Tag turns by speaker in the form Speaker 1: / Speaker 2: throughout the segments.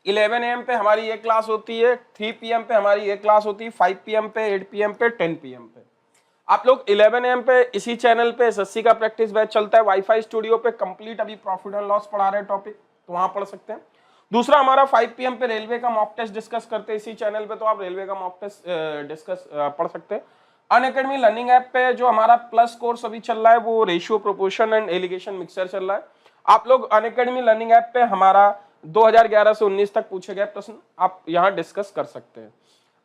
Speaker 1: 11 AM पे हमारी ये क्लास होती है, 3 PM पे हमारी ये क्लास होती है, 5 PM पे, 8 PM पे, 10 PM पे। आप लोग 11 AM पे इसी चैनल पे एसएससी का प्रैक्टिस बैच चलता है, वाईफाई स्टूडियो पे कंप्लीट अभी प्रॉफिट एंड लॉस पढ़ा रहे हैं टॉपिक, तो वहां पढ़ सकते हैं। दूसरा हमारा 5 PM पे रेलवे का मॉक टेस्ट डिस्कस करते हैं इसी चैनल पे, तो आप रेलवे का मॉक टेस्ट डिस्कस पढ़ सकते हैं। अनअकैडमी लर्निंग ऐप पे जो हमारा प्लस कोर्स अभी चल रहा है वो ratio, proportion and allegation mixer चल रहा है। आप लोग अनअकैडमी लर्निंग ऐप पे हमारा 2011 से 19 तक पूछे गए प्रश्न आप यहाँ डिस्कस कर सकते हैं।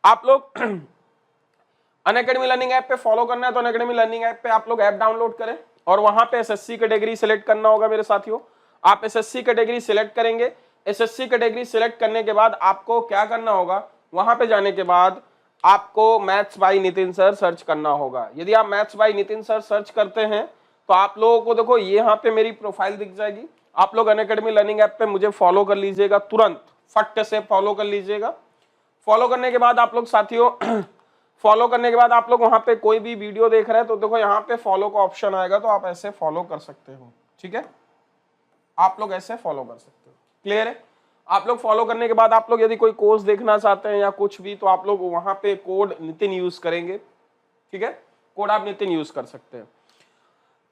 Speaker 1: आप लोग अनअकैडमी लर्निंग ऐप पे फॉलो करना है तो अनअकैडमी लर्निंग ऐप पे आप लोग ऐप डाउनलोड करें और वहां पे एसएससी कैटेगरी सिलेक्ट करना होगा मेरे साथियों। आप एसएससी कैटेगरी सिलेक्ट करेंगे, एसएससी कैटेगरी सिलेक्ट करने के बाद आपको क्या करना होगा, वहां पे जाने के बाद आपको maths by Nitin sir search करना होगा। यदि आप maths by Nitin sir search करते हैं तो आप लोगों को देखो यहाँ पे मेरी प्रोफाइल दिख जाएगी। आप लोग अनअकैडमी लर्निंग ऐप पे मुझे फॉलो कर लीजिएगा, तुरंत फट से फॉलो कर लीजिएगा। फॉलो करने के बाद आप लोग साथियों फॉलो करने के बाद आप लोग वहां पे कोई भी वीडियो देख रहे हैं तो देखो यहाँ पे फॉलो का ऑप्शन आएगा, तो आप ऐसे फॉलो कर सकते हो। ठीक है, आप लोग ऐसे फॉलो कर सकते हो। क्लियर है? आप लोग फॉलो करने के बाद आप लोग यदि कोई कोर्स देखना चाहते हैं या कुछ भी, तो आप लोग वहां पे कोड नितिन यूज करेंगे। ठीक है, कोड आप नितिन यूज कर सकते हैं।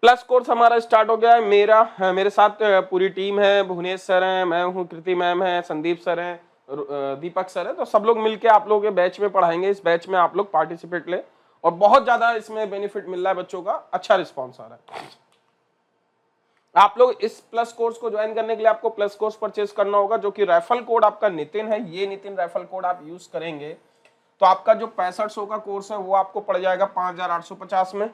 Speaker 1: प्लस कोर्स हमारा स्टार्ट हो गया है। मेरे साथ पूरी टीम है, भुवनेश सर हैं, मैं हूँ, कृति मैम है, संदीप सर हैं, दीपक सर है, तो सब लोग मिलके आप लोग के बैच में पढ़ाएंगे। इस बैच में आप लोग पार्टिसिपेट ले और बहुत ज्यादा इसमें बेनिफिट मिल रहा है बच्चों का, अच्छा रिस्पॉन्स आ रहा है। आप लोग इस प्लस कोर्स को ज्वाइन करने के लिए आपको प्लस कोर्स परचेज करना होगा, जो कि रेफरल कोड आपका नितिन है। ये नितिन रेफरल कोड आप यूज करेंगे तो आपका जो 6500 का कोर्स है वो आपको पड़ जाएगा 5850 में।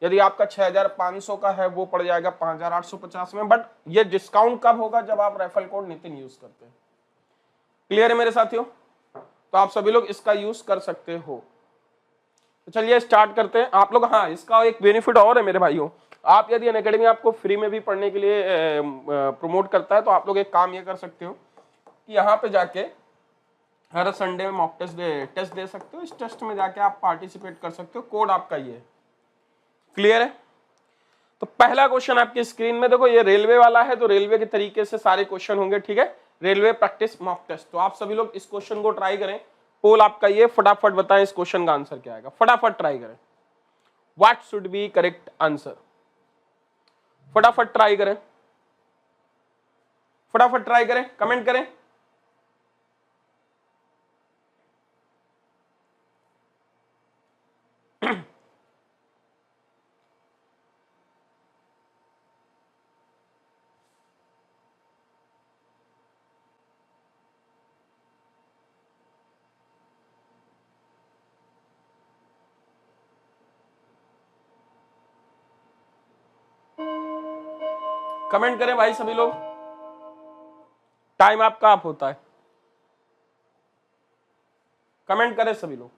Speaker 1: यदि आपका 6500 का है वो पड़ जाएगा 5850 में। बट ये डिस्काउंट कब होगा, जब आप रेफरल कोड नितिन यूज करते हैं। क्लियर है मेरे साथियों? तो आप सभी लोग इसका यूज कर सकते हो। तो चलिए स्टार्ट करते हैं। आप लोग, हाँ, इसका एक बेनिफिट और है मेरे भाइयों, आप यदि अनअकैडमी आपको फ्री में भी पढ़ने के लिए प्रमोट करता है तो आप लोग एक काम ये कर सकते हो कि यहाँ पे जाके हर संडे में मॉक टेस्ट दे सकते हो। इस टेस्ट में जाके आप पार्टिसिपेट कर सकते हो। कोड आपका ये है। क्लियर है? तो पहला क्वेश्चन आपकी स्क्रीन में देखो, ये रेलवे वाला है, तो रेलवे के तरीके से सारे क्वेश्चन होंगे। ठीक है, रेलवे प्रैक्टिस मॉक टेस्ट। तो आप सभी लोग इस क्वेश्चन को ट्राई करें। पोल आपका ये, फटाफट बताएं इस क्वेश्चन का आंसर क्या आएगा। फटाफट ट्राई करें। What should be correct answer? फटाफट ट्राई करें, फटाफट ट्राई करें, कमेंट करें। कमेंट करें भाई सभी लोग। टाइम आपका आप होता है, कमेंट करें सभी लोग।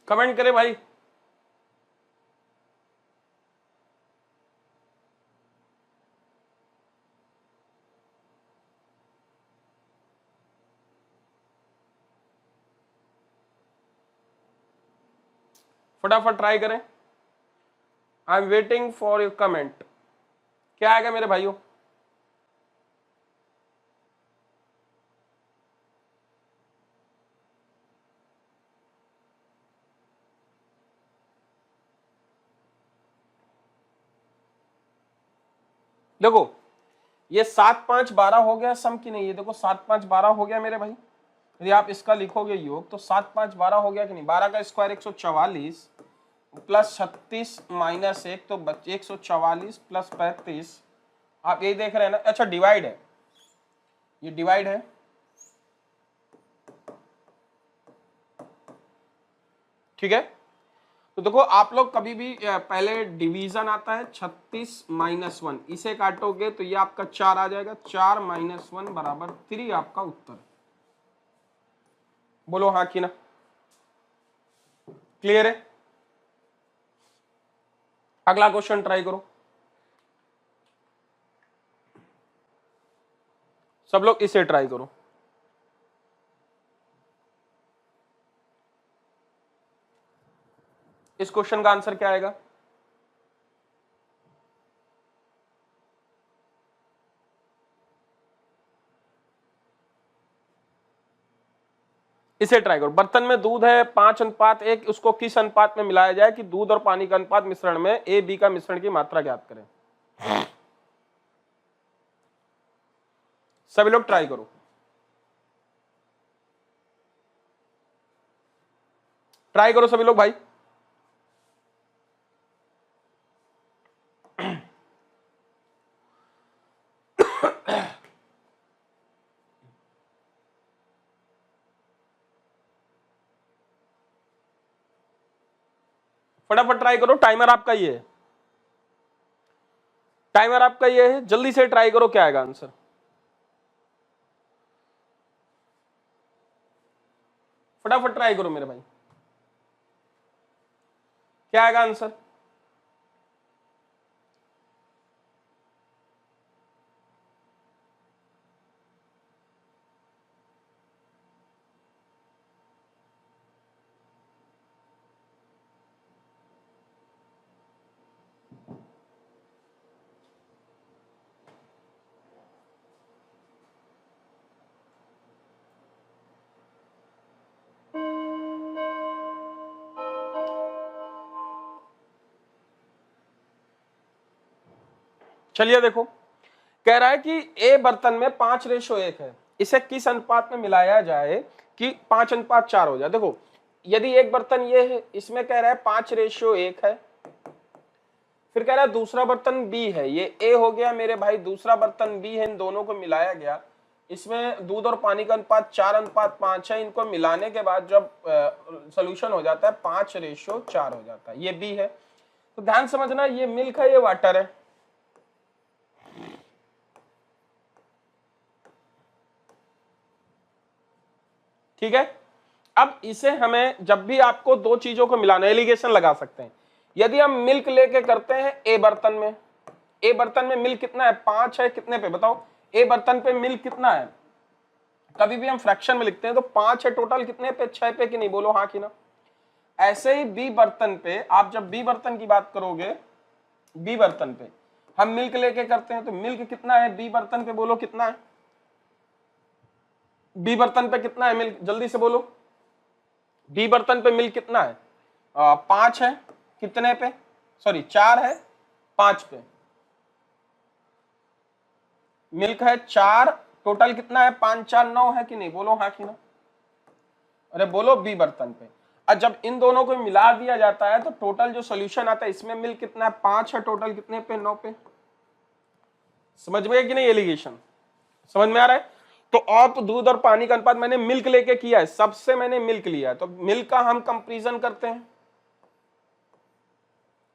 Speaker 1: कमेंट करें भाई। फटाफट ट्राई करें। I am waiting for your comment. क्या आएगा मेरे भाइयों? देखो, ये 7 5 12 हो गया सम की नहीं? ये देखो 7 5 12 हो गया मेरे भाई। यदि आप इसका लिखोगे योग तो 7 5 12 हो गया कि नहीं? 12 का स्क्वायर 144 प्लस 36 माइनस 1, तो 144 प्लस 35। आप यही देख रहे हैं ना? अच्छा, डिवाइड है, ये डिवाइड है। ठीक है, तो देखो आप लोग कभी भी पहले डिवीजन आता है 36 माइनस 1, इसे काटोगे तो ये आपका 4 आ जाएगा। 4 माइनस 1 बराबर 3 आपका उत्तर। बोलो हाँ कि ना? क्लियर है? अगला क्वेश्चन ट्राई करो। सब लोग इसे ट्राई करो। इस क्वेश्चन का आंसर क्या आएगा? इसे ट्राई करो। बर्तन में दूध है 5:1, उसको किस अनुपात में मिलाया जाए कि दूध और पानी का अनुपात मिश्रण में ए बी का मिश्रण की मात्रा ज्ञात करें। सभी लोग ट्राई करो। ट्राई करो सभी लोग भाई। फटाफट ट्राई करो, टाइमर आपका ये है, टाइमर आपका ये है, जल्दी से ट्राई करो। क्या आएगा आंसर? फटाफट ट्राई करो मेरे भाई, क्या आएगा आंसर? चलिए देखो, कह रहा है कि ए बर्तन में 5:1 है, इसे किस अनुपात में मिलाया जाए कि 5:4 हो जाए। देखो, यदि एक बर्तन ये है, इसमें कह रहा है 5:1 है, फिर कह रहा है दूसरा बर्तन बी है, ये ए हो गया मेरे भाई, दूसरा बर्तन बी है, इन दोनों को मिलाया गया, इसमें दूध और पानी का अनुपात 4:5 है, इनको मिलाने के बाद जब सोल्यूशन हो जाता है 5:4 हो जाता है, ये बी है। तो ध्यान समझना, ये मिल्क है, ये वाटर है। ठीक है, अब इसे हमें जब भी आपको दो चीजों को मिलाना, एलिगेशन लगा सकते हैं। यदि हम मिल्क लेके करते हैं ए बर्तन में, ए बर्तन में मिल्क कितना है? 5 है, कितने पे बताओ? ए बर्तन पे मिल्क कितना है? कभी भी हम फ्रैक्शन में लिखते हैं तो 5 है टोटल, कितने पे? 6 पे कि नहीं? बोलो हाँ कि ना। ऐसे ही बी बर्तन पे, आप जब बी बर्तन की बात करोगे, बी बर्तन पे हम मिल्क लेके करते हैं तो मिल्क कितना है बी बर्तन पे? बोलो कितना है बी बर्तन पे? कितना है मिल्क? जल्दी से बोलो, बी बर्तन पे मिल्क कितना है? 5 है, कितने पे? सॉरी 4 है, 5 पे मिल्क है 4, टोटल कितना है? 5 4 9 है कि नहीं? बोलो हाँ कि ना। अरे बोलो, बी बर्तन पे। और जब इन दोनों को मिला दिया जाता है तो टोटल जो सोल्यूशन आता है, इसमें मिल्क कितना है? 5 है, टोटल कितने पे? 9 पे। समझ में कि नहीं? एलिगेशन समझ में आ रहा है? तो आप दूध और पानी का अनुपात मैंने मिल्क लेके किया है, सबसे मैंने मिल्क लिया है, तो मिल्क का हम कंपैरिजन करते हैं।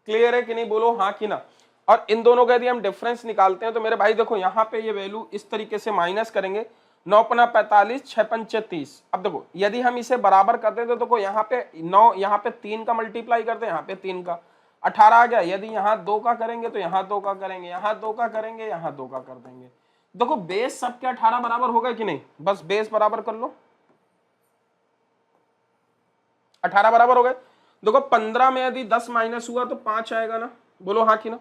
Speaker 1: क्लियर है कि नहीं? बोलो हाँ कि ना। और इन दोनों का यदि हम डिफरेंस निकालते हैं तो मेरे भाई देखो, यहां पे ये वैल्यू इस तरीके से माइनस करेंगे, 9×45, 6×5 30। अब देखो, यदि हम इसे बराबर करते तो देखो, यहाँ पे 9, यहाँ पे 3 का मल्टीप्लाई करते हैं, यहाँ पे 3 का 18 आ गया। यदि यहाँ 2 का करेंगे तो यहाँ 2 का करेंगे, यहाँ 2 का करेंगे, यहाँ 2 का कर देंगे। देखो बेस सबके 18 बराबर होगा कि नहीं? बस बेस बराबर कर लो, 18 बराबर हो गए। देखो 15 में यदि 10 माइनस हुआ तो 5 आएगा ना? बोलो हाँ कि ना।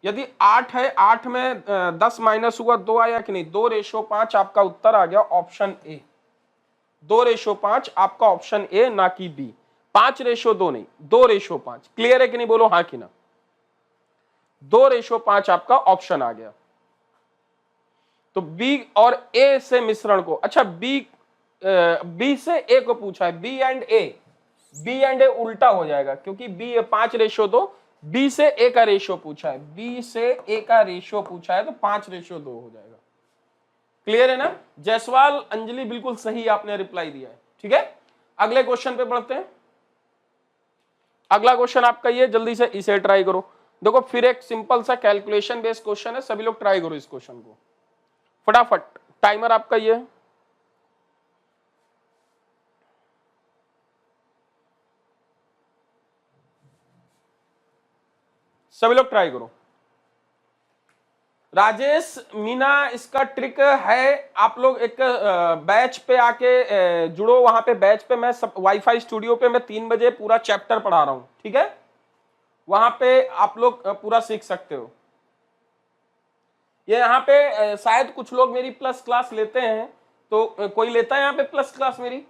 Speaker 1: यदि 8 है, 8 में 10 माइनस हुआ 2 आया कि नहीं? 2:5 आपका उत्तर आ गया, ऑप्शन ए। 2:5 आपका ऑप्शन ए, ना कि बी। 5:2 नहीं, 2:5। क्लियर है कि नहीं? बोलो हाँ कि ना। 2:5 आपका ऑप्शन आ गया। तो बी और ए से मिश्रण को, अच्छा बी से ए को पूछा है, B and A, B and A उल्टा हो जाएगा क्योंकि बी 5:2, बी से ए का रेशियो पूछा है, बी से ए का रेशियो पूछा है तो 5:2 हो जाएगा। क्लियर है ना? जायसवाल अंजलि बिल्कुल सही आपने रिप्लाई दिया है। ठीक है, अगले क्वेश्चन पे बढ़ते हैं। अगला क्वेश्चन आपका ये, जल्दी से इसे ट्राई करो। देखो फिर एक सिंपल सा कैलकुलेशन बेस्ड क्वेश्चन है, सभी लोग ट्राई करो इस क्वेश्चन को फटाफट। टाइमर आपका ये है, सभी लोग ट्राई करो। राजेश मीना, इसका ट्रिक है, आप लोग एक बैच पे आके जुड़ो, वहां पे बैच पे मैं सब वाईफाई स्टूडियो पे मैं 3 बजे पूरा चैप्टर पढ़ा रहा हूं, ठीक है, वहां पे आप लोग पूरा सीख सकते हो। ये यहाँ पे शायद कुछ लोग मेरी प्लस क्लास लेते हैं, तो कोई लेता है यहाँ पे प्लस क्लास मेरी?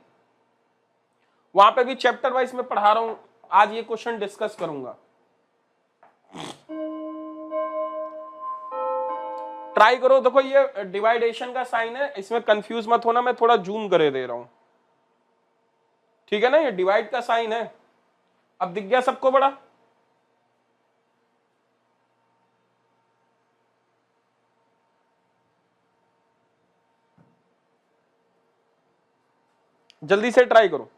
Speaker 1: वहां पे भी चैप्टर वाइज में पढ़ा रहा हूं, आज ये क्वेश्चन डिस्कस करूंगा। ट्राई करो। देखो ये डिवाइडेशन का साइन है, इसमें कंफ्यूज मत होना, मैं थोड़ा जूम करे दे रहा हूं, ठीक है ना, ये डिवाइड का साइन है। अब दिख गया सबको बड़ा? जल्दी से ट्राई करो,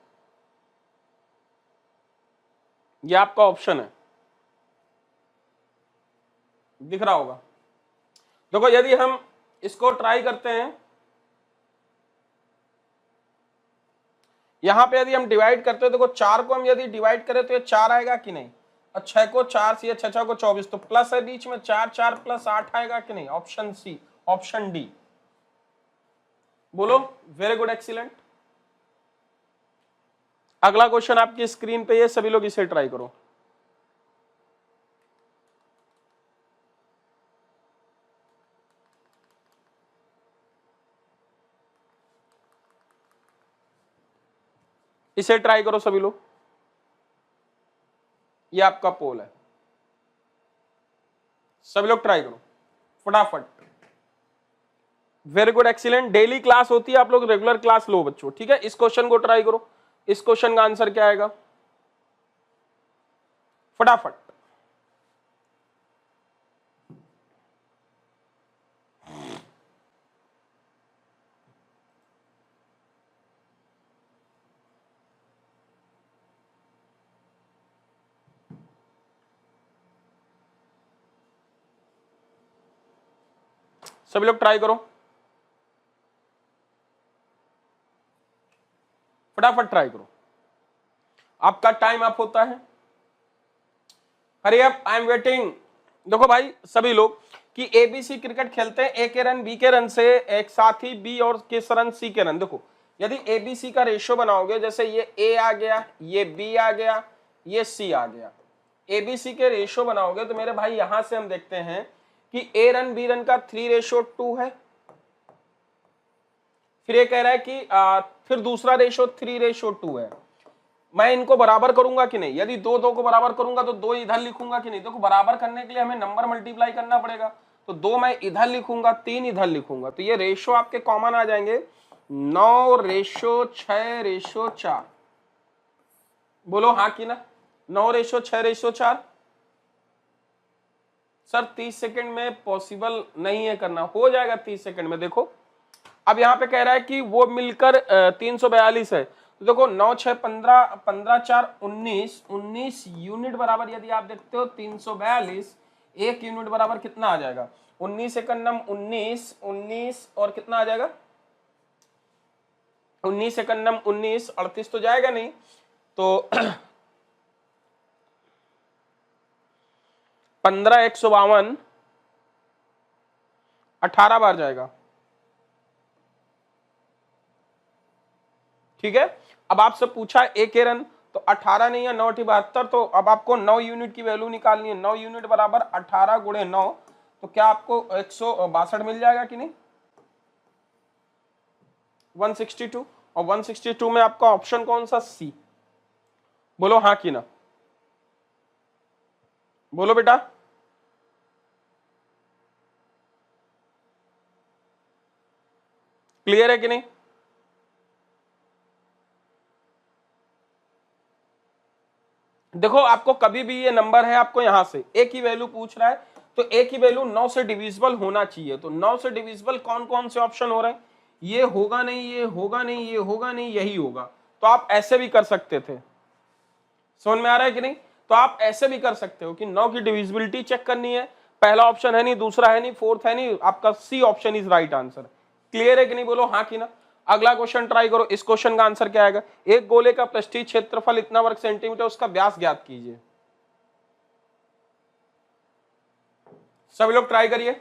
Speaker 1: ये आपका ऑप्शन है, दिख रहा होगा। देखो यदि हम इसको ट्राई करते हैं, यहां पे यदि हम डिवाइड करते हैं, देखो 4 को हम यदि डिवाइड करें तो ये 4 आएगा कि नहीं, और 6 को 4 से 6 को 24, तो प्लस है बीच में, 4 4 प्लस 8 आएगा कि नहीं? Option C, option D. बोलो, वेरी गुड, एक्सीलेंट। अगला क्वेश्चन आपकी स्क्रीन पे, ये सभी लोग इसे ट्राई करो। इसे ट्राई करो सभी लोग, ये आपका पोल है, सभी लोग ट्राई करो फटाफट। Very good, excellent. Daily class होती है, आप लोग रेगुलर क्लास लो बच्चों, ठीक है। इस क्वेश्चन को ट्राई करो, इस क्वेश्चन का आंसर क्या आएगा फटाफट। सभी लोग ट्राई करो, फटाफट ट्राई करो, आपका टाइम अप होता है। Hurry up, I am waiting. देखो भाई सभी लोग कि एबीसी क्रिकेट खेलते हैं, ए के रन बी के रन से एक साथ ही बी और के रन सी के रन। देखो यदि एबीसी का रेशियो बनाओगे, जैसे ये ए आ गया, ये बी आ गया, ये सी आ गया, एबीसी के रेशियो बनाओगे तो मेरे भाई यहां से हम देखते हैं कि ए रन बी रन का 3:2 है। फिर ये कह रहा है कि फिर दूसरा रेशियो 3:2 है। मैं इनको बराबर करूंगा कि नहीं? यदि दो दो को बराबर करूंगा तो 2 इधर लिखूंगा कि नहीं? देखो बराबर करने के लिए हमें नंबर मल्टीप्लाई करना पड़ेगा, तो 2 मैं इधर लिखूंगा, 3 इधर लिखूंगा, तो ये रेशियो आपके कॉमन आ जाएंगे 9:6:4। बोलो हाँ कि ना? 9:6:4। सर 30 सेकंड में पॉसिबल नहीं है करना, हो जाएगा 30 सेकंड में। देखो अब यहाँ पे कह रहा है कि वो मिलकर 342 है, तो देखो 9 6 15 15 4 19 19 यूनिट बराबर, यदि आप देखते हो 342, एक यूनिट बराबर कितना आ जाएगा? 19 एकन्नम 19 19 और कितना आ जाएगा? 19 एकन्नम 19 38 तो जाएगा नहीं, तो 15 152 18 बार जाएगा, ठीक है। अब आपसे पूछा एक के रन, तो 18 नहीं है 9 72, तो अब आपको 9 यूनिट की वैल्यू निकालनी है। 9 यूनिट बराबर 18 गुणे 9, तो क्या आपको 162 मिल जाएगा कि नहीं? 162, और 162 में आपका ऑप्शन कौन सा? सी। बोलो हाँ कि ना? बोलो बेटा, क्लियर है कि नहीं? देखो आपको कभी भी ये नंबर है, आपको यहां से एक ही वैल्यू पूछ रहा है, तो एक ही वैल्यू 9 से डिविजिबल होना चाहिए। तो 9 से डिविजिबल कौन कौन से ऑप्शन हो रहे हैं? ये होगा नहीं, ये होगा नहीं, ये होगा नहीं, यही होगा। तो आप ऐसे भी कर सकते थे, समझ में आ रहा है कि नहीं? तो आप ऐसे भी कर सकते हो कि 9 की डिविजिबिलिटी चेक करनी है, पहला ऑप्शन है नहीं, दूसरा है नहीं, फोर्थ है नहीं, आपका C option is right answer. Clear है कि नहीं? बोलो हाँ कि ना। अगला क्वेश्चन ट्राई करो, इस क्वेश्चन का आंसर क्या आएगा? एक गोले का पृष्ठीय क्षेत्रफल इतना वर्ग सेंटीमीटर, उसका व्यास ज्ञात कीजिए। सभी लोग ट्राई करिए,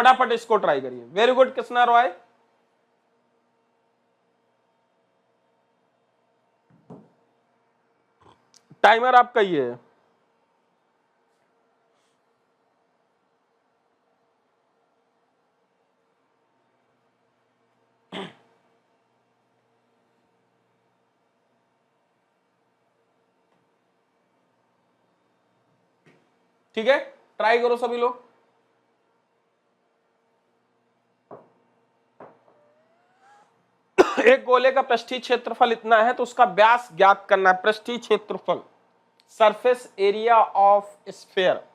Speaker 1: फटाफट इसको ट्राई करिए। Very good Krishna Roy. Timer आपका ये है। ठीक है, ट्राई करो सभी लोग। एक गोले का पृष्ठीय क्षेत्रफल इतना है तो उसका व्यास ज्ञात करना है। पृष्ठीय क्षेत्रफल, सरफेस एरिया ऑफ स्फीयर।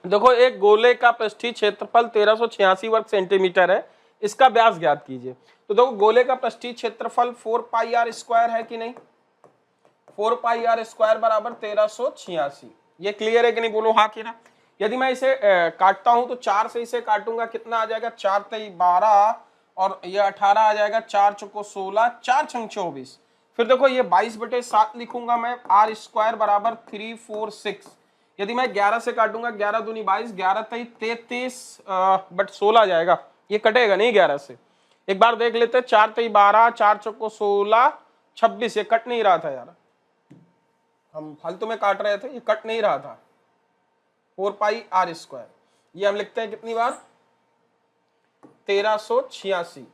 Speaker 1: देखो, एक गोले का पृष्ठीय क्षेत्रफल 1386 वर्ग सेंटीमीटर है, इसका व्यास ज्ञात कीजिए। तो देखो, गोले का पृष्ठीय क्षेत्रफल 4 पाई आर स्क्वायर है कि नहीं? 4 पाई आर स्क्वायर बराबर 1386। ये क्लियर है कि नहीं? बोलो हाँ कि ना। यदि मैं इसे काटता हूं तो 4 से इसे काटूंगा, कितना आ जाएगा? 4 तेई 12 और ये 18 आ जाएगा, 4 चौको 16, 4 छंग 24। फिर देखो ये 22/7 लिखूंगा मैं, आर स्क्वायर बराबर 346। यदि मैं 11 से काटूंगा, 11 दूनी 22, 11 तेई 33 बट 16 जाएगा, ये कटेगा नहीं 11 से। एक बार देख लेते हैं, 4 तेई 12, 4 चौको 16, 26, ये कट नहीं रहा था यार, हम फालतू में काट रहे थे, ये कट नहीं रहा था। 4 पाई आर स्क्वायर, ये हम लिखते हैं कितनी बार? 1386।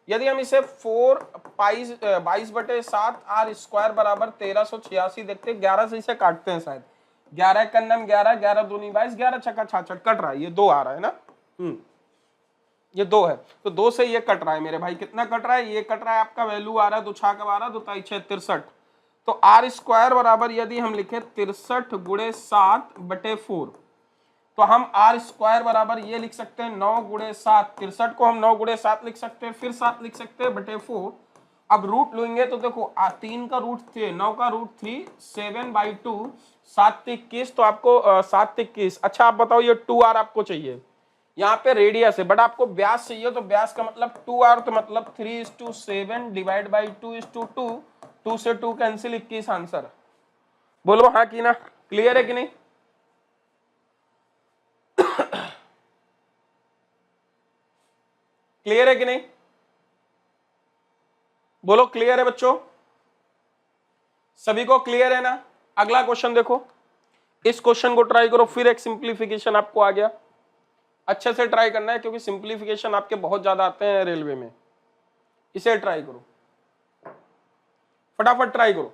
Speaker 1: यदि हम इसे 4 पाई 22/7 आर स्क्वायर बराबर 1386 देखते हैं, 11 से इसे काटते हैं शायद, 11 का नम 11, 11 दूनी 22, 11 छक्का 66, कट रहा है, ये 2 आ रहा है ना। ये 2 है, तो 2 से ये कट रहा है मेरे भाई। कितना कट रहा है? ये कट रहा है आपका, वैल्यू आ रहा है 2 छा का 12, 2 ताई 6 63। तो आर स्क्वायर बराबर यदि हम लिखे 63 गुणे 7/4, तो हम आर स्क्वायर बराबर ये लिख सकते हैं 9 गुणे 7, 63 को हम 9 गुणे 7 लिख सकते हैं, फिर 7 लिख सकते हैं बटे 4। अब रूट लेंगे तो देखो 3 का रूट 3, 9 का रूट 3, 7/2, 7 21, तो आपको 7 21। अच्छा आप बताओ, ये 2r आपको चाहिए, यहाँ पे रेडियस है, बट आपको व्यास चाहिए, तो व्यास का मतलब 2r, तो मतलब 3:7 डिवाइड बाई 2:2, 2 से 2 कैंसिल, 21 आंसर। बोलो हाँ कि ना। क्लियर है कि नहीं? क्लियर है कि नहीं? बोलो क्लियर है बच्चों, सभी को क्लियर है ना? अगला क्वेश्चन देखो, इस क्वेश्चन को ट्राई करो, फिर एक सिंप्लीफिकेशन आपको आ गया, अच्छे से ट्राई करना है क्योंकि सिंप्लीफिकेशन आपके बहुत ज्यादा आते हैं रेलवे में। इसे ट्राई करो, फटाफट ट्राई करो।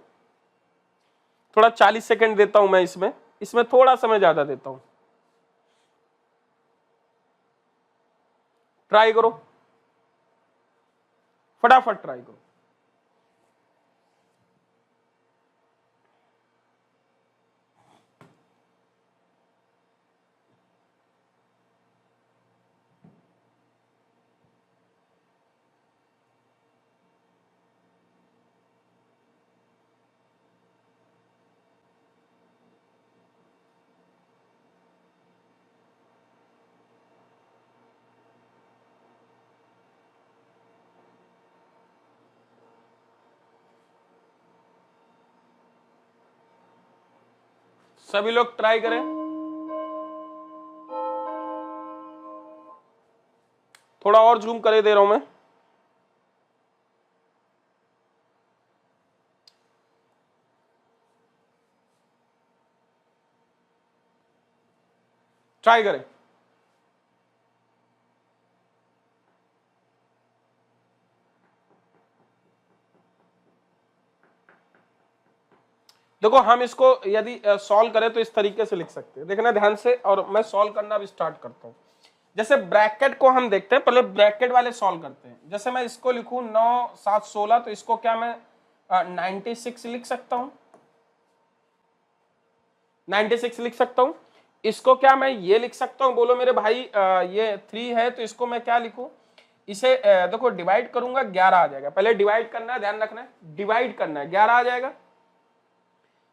Speaker 1: थोड़ा 40 सेकंड देता हूं मैं इसमें, इसमें थोड़ा समय ज्यादा देता हूं, ट्राई करो, फटाफट ट्राई करो। सभी लोग ट्राई करें, थोड़ा और जूम करे दे रहा हूं मैं। ट्राई करें। देखो हम इसको यदि सॉल्व करें तो इस तरीके से लिख सकते हैं, देखना ध्यान से, और मैं सॉल्व करना भी स्टार्ट करता हूं। जैसे ब्रैकेट को हम देखते हैं, पहले ब्रैकेट वाले सॉल्व करते हैं। जैसे मैं इसको लिखूं 9 7 16, तो इसको क्या मैं 96 लिख सकता हूं? 96 लिख सकता हूं। इसको क्या मैं ये लिख सकता हूं, बोलो मेरे भाई, ये 3 है तो इसको मैं क्या लिखूं, इसे देखो डिवाइड करूंगा 11 आ जाएगा। पहले डिवाइड करना है, ध्यान रखना है, डिवाइड करना है, 11 आ जाएगा,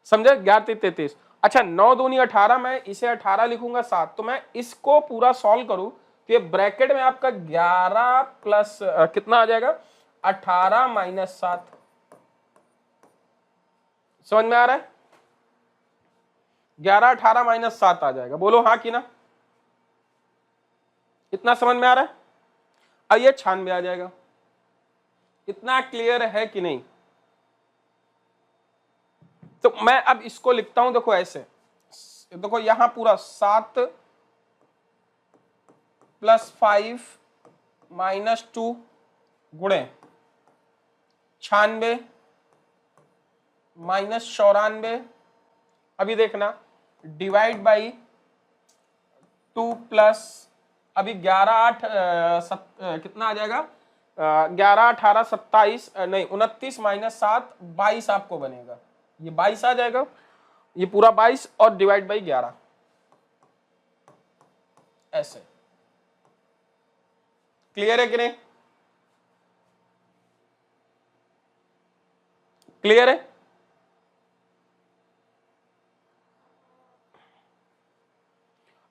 Speaker 1: समझे, 11 33। अच्छा 9 दूनी 18, मैं इसे 18 लिखूंगा 7, तो मैं इसको पूरा सॉल्व करूं तो ये ब्रैकेट में आपका 11 प्लस कितना आ जाएगा, 18 माइनस 7। समझ में आ रहा है, 11 18 माइनस 7 आ जाएगा, बोलो हाँ कि ना, इतना समझ में आ रहा है। अब ये 96 आ जाएगा, इतना क्लियर है कि नहीं। तो मैं अब इसको लिखता हूं, देखो ऐसे, देखो यहां पूरा 7 प्लस 5 माइनस 2 गुणे 96 माइनस 94, अभी देखना डिवाइड बाई 2 प्लस, अभी 11 8 कितना आ जाएगा, 11 18 27 नहीं 29 माइनस 7 22 आपको बनेगा, ये 22 आ जाएगा, ये पूरा 22 और डिवाइड बाई 11 ऐसे। क्लियर है कि नहीं, क्लियर है।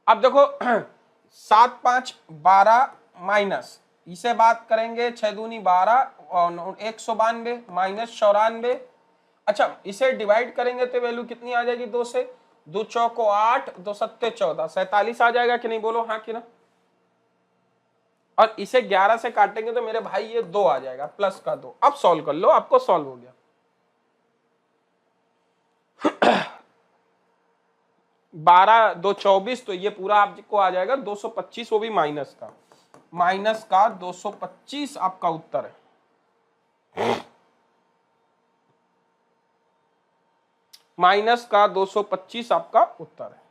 Speaker 1: अब देखो 7 5 12 माइनस, इसे बात करेंगे 6 दूनी 12 और 192 माइनस 94। अच्छा इसे डिवाइड करेंगे तो वैल्यू कितनी आ जाएगी, 2 से, 2 चौको 8, 2 सत्ते 14, 47 आ जाएगा कि नहीं, बोलो हाँ कि ना। और इसे 11 से काटेंगे तो मेरे भाई ये 2 आ जाएगा, प्लस का 2। अब सॉल्व कर लो, आपको सॉल्व हो गया। 12 2 24, तो ये पूरा आपको आ जाएगा 225, वो भी माइनस का, माइनस का 225 आपका उत्तर है, माइनस का 225 आपका उत्तर है।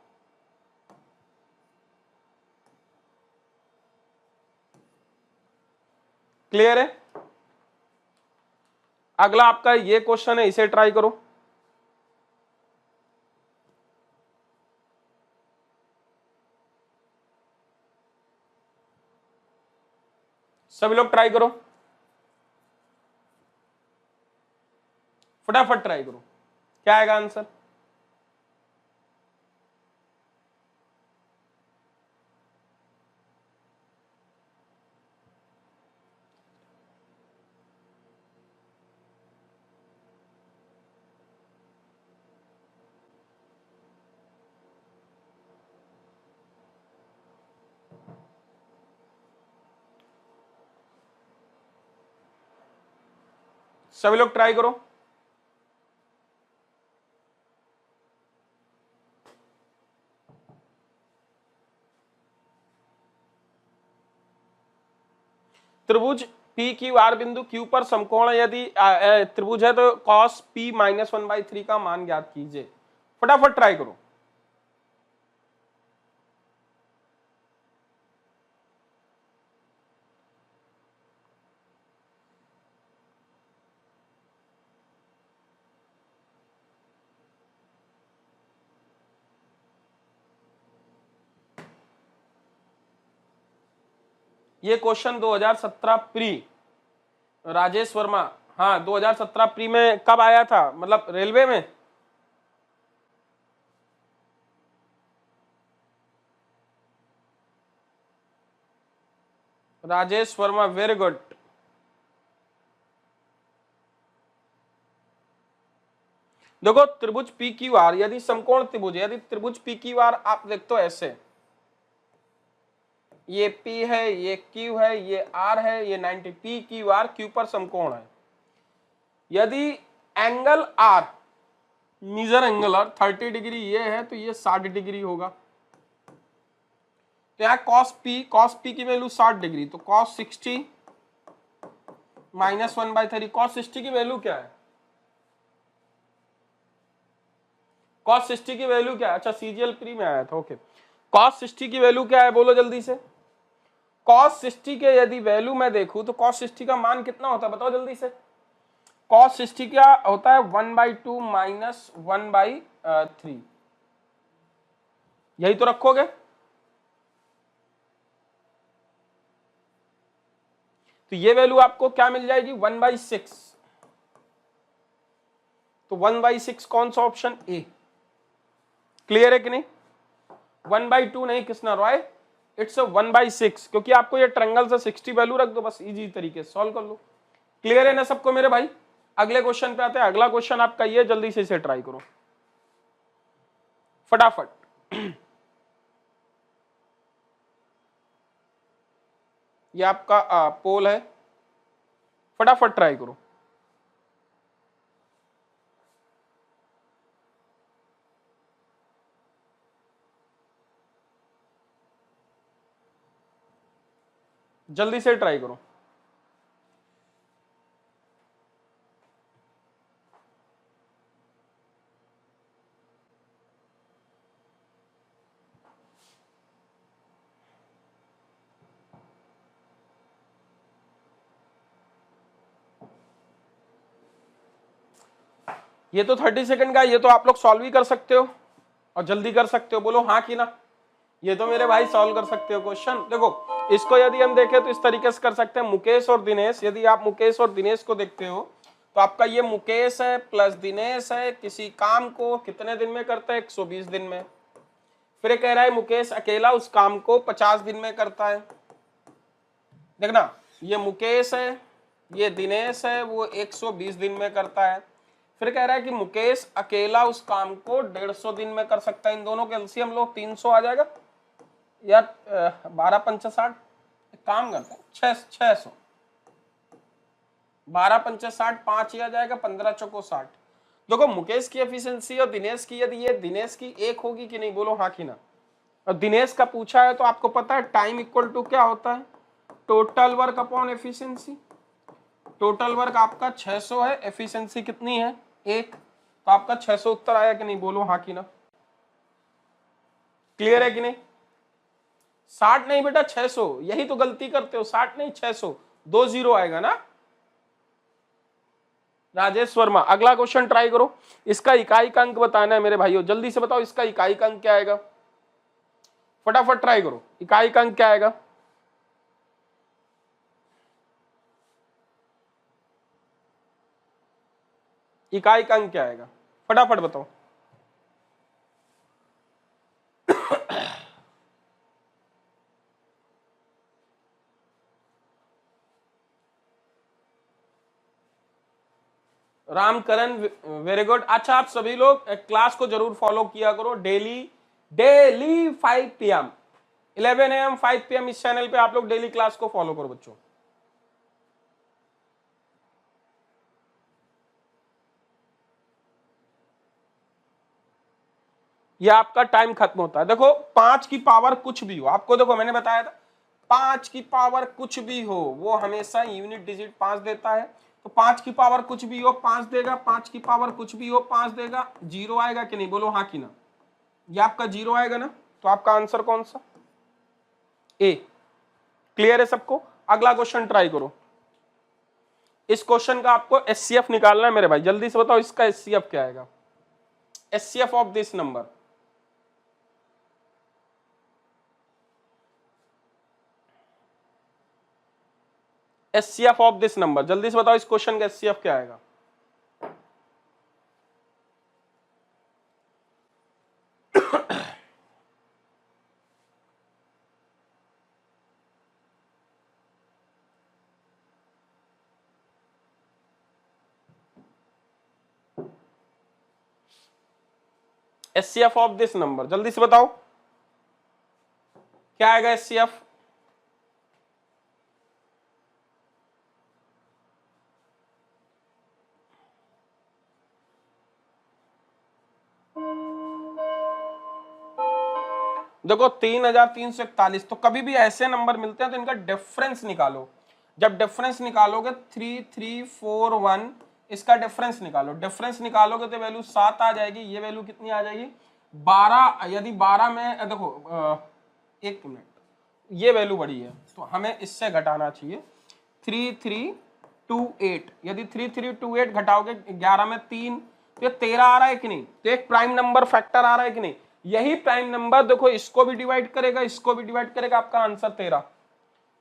Speaker 1: क्लियर है। अगला आपका ये क्वेश्चन है, इसे ट्राई करो। सभी लोग ट्राई करो, फटाफट ट्राई करो, क्या आएगा आंसर। सभी लोग ट्राई करो। त्रिभुज पी क्यू आर बिंदु क्यू पर समकोण यदि त्रिभुज है तो cos p माइनस 1/3 का मान ज्ञात कीजिए। फटाफट ट्राई करो। ये क्वेश्चन 2017 प्री, राजेश वर्मा, हाँ 2017 प्री में कब आया था, मतलब रेलवे में। Rajesh Verma, very good. देखो त्रिभुज पी क्यू आर यदि समकोण त्रिभुज, यदि त्रिभुज पी क्यू आर आप देखते हो ऐसे, ये P है, ये Q है, ये R है, ये 90, P Q R, Q पर समकोण है। यदि एंगल R मेजर एंगल और 30 डिग्री ये है तो ये 60 डिग्री होगा। तो यहाँ cos P की वैल्यू 60 डिग्री, तो cos 60 माइनस 1/3, cos 60 की वैल्यू क्या है, cos 60 की वैल्यू क्या है, अच्छा CGL प्री में आया था, ओके। cos 60 की वैल्यू क्या है, बोलो जल्दी से। cos 60 के यदि वैल्यू मैं देखूं तो cos 60 का मान कितना होता है, बताओ जल्दी से। cos 60 क्या होता है, 1/2 माइनस 1/3, यही तो रखोगे। तो ये वैल्यू आपको क्या मिल जाएगी 1/6। तो 1/6 कौन सा ऑप्शन ए। क्लियर है कि नहीं। 1/2 नहीं कृष्णा रॉय, इट्स 1/6 क्योंकि आपको ये ट्रायंगल से 60 वैल्यू रख दो बस, इजी तरीके से सॉल्व कर लो। क्लियर है ना सबको मेरे भाई। अगले क्वेश्चन पे आते हैं। अगला क्वेश्चन आपका ये, जल्दी से इसे ट्राई करो फटाफट। ये आपका पोल है, फटाफट ट्राई करो। जल्दी से ट्राई करो। ये तो 30 सेकंड का, ये तो आप लोग सॉल्व ही कर सकते हो और जल्दी कर सकते हो, बोलो हाँ कि ना। ये तो मेरे भाई सॉल्व कर सकते हो क्वेश्चन। देखो इसको यदि हम देखें तो इस तरीके से कर सकते हैं, मुकेश और दिनेश। यदि आप मुकेश और दिनेश को देखते हो तो आपका ये मुकेश है प्लस दिनेश है, किसी काम को कितने दिन में करता है 120 दिन में। फिर ये कह रहा है मुकेश अकेला उस काम को 50 दिन में करता है। देखना ये मुकेश है, ये दिनेश है, वो 120 दिन में करता है। फिर कह रहा है कि मुकेश अकेला उस काम को 150 दिन में कर सकता है। इन दोनों के एलसीएम लो 300 आ जाएगा यार, 12 पंच 60। काम करते हैं 600, 12 पंच 60, 5 ही आ जाएगा, 15 चौको 60। देखो मुकेश की एफिशिएंसी और दिनेश की, यदि ये दिनेश की एक होगी कि नहीं, बोलो हाँ कि ना। और दिनेश का पूछा है तो आपको पता है टाइम इक्वल टू क्या होता है, total work upon efficiency. Total work आपका 600 है, एफिशिएंसी कितनी है 1, तो आपका 600 उत्तर आया कि नहीं, बोलो हाँ कि ना। क्लियर है कि नहीं। 60 नहीं बेटा 600, यही तो गलती करते हो, 60 नहीं 600, 2 0 आएगा ना। राजेश वर्मा, अगला क्वेश्चन ट्राई करो। इसका इकाई का अंक बताना है मेरे भाइयों, जल्दी से बताओ इसका इकाई का अंक क्या आएगा, फटाफट ट्राई करो। इकाई का अंक क्या आएगा, इकाई का अंक क्या आएगा, फटाफट बताओ। Ramkaran, very good. अच्छा आप सभी लोग क्लास को जरूर फॉलो किया करो, डेली 5 PM 11 AM 5 PM इस चैनल पे आप लोग डेली क्लास को फॉलो करो बच्चों। ये आपका टाइम खत्म होता है। देखो 5 की पावर कुछ भी हो, आपको देखो मैंने बताया था 5 की पावर कुछ भी हो वो हमेशा यूनिट डिजिट 5 देता है। तो 5 की पावर कुछ भी हो 5 देगा, 5 की पावर कुछ भी हो 5 देगा। 0 आएगा कि नहीं, बोलो हाँ कि ना। ये आपका 0 आएगा ना, तो आपका आंसर कौन सा, ए। क्लियर है सबको। अगला क्वेश्चन ट्राई करो। इस क्वेश्चन का आपको एचसीएफ निकालना है मेरे भाई, जल्दी से बताओ इसका एचसीएफ क्या आएगा, HCF of this number. HCF of this number, जल्दी से बताओ इस क्वेश्चन का एचसीएफ क्या आएगा। एचसीएफ ऑफ दिस नंबर, जल्दी से बताओ क्या आएगा एचसीएफ। देखो 3341, तो कभी भी ऐसे नंबर मिलते हैं तो इनका डिफरेंस निकालो। जब डिफरेंस निकालोगे 3341, इसका डिफरेंस निकालो। डिफरेंस निकालोगे तो वैल्यू 7 आ जाएगी, ये वैल्यू कितनी आ जाएगी 12। यदि 12 में देखो एक मिनट, ये वैल्यू बड़ी है तो हमें इससे घटाना चाहिए 3328। यदि 3328 घटाओगे 11 में 3, तो ये 13 आ रहा है कि नहीं, तो एक प्राइम नंबर फैक्टर आ रहा है कि नहीं। यही प्राइम नंबर देखो इसको भी डिवाइड करेगा, इसको भी डिवाइड करेगा, आपका आंसर 13।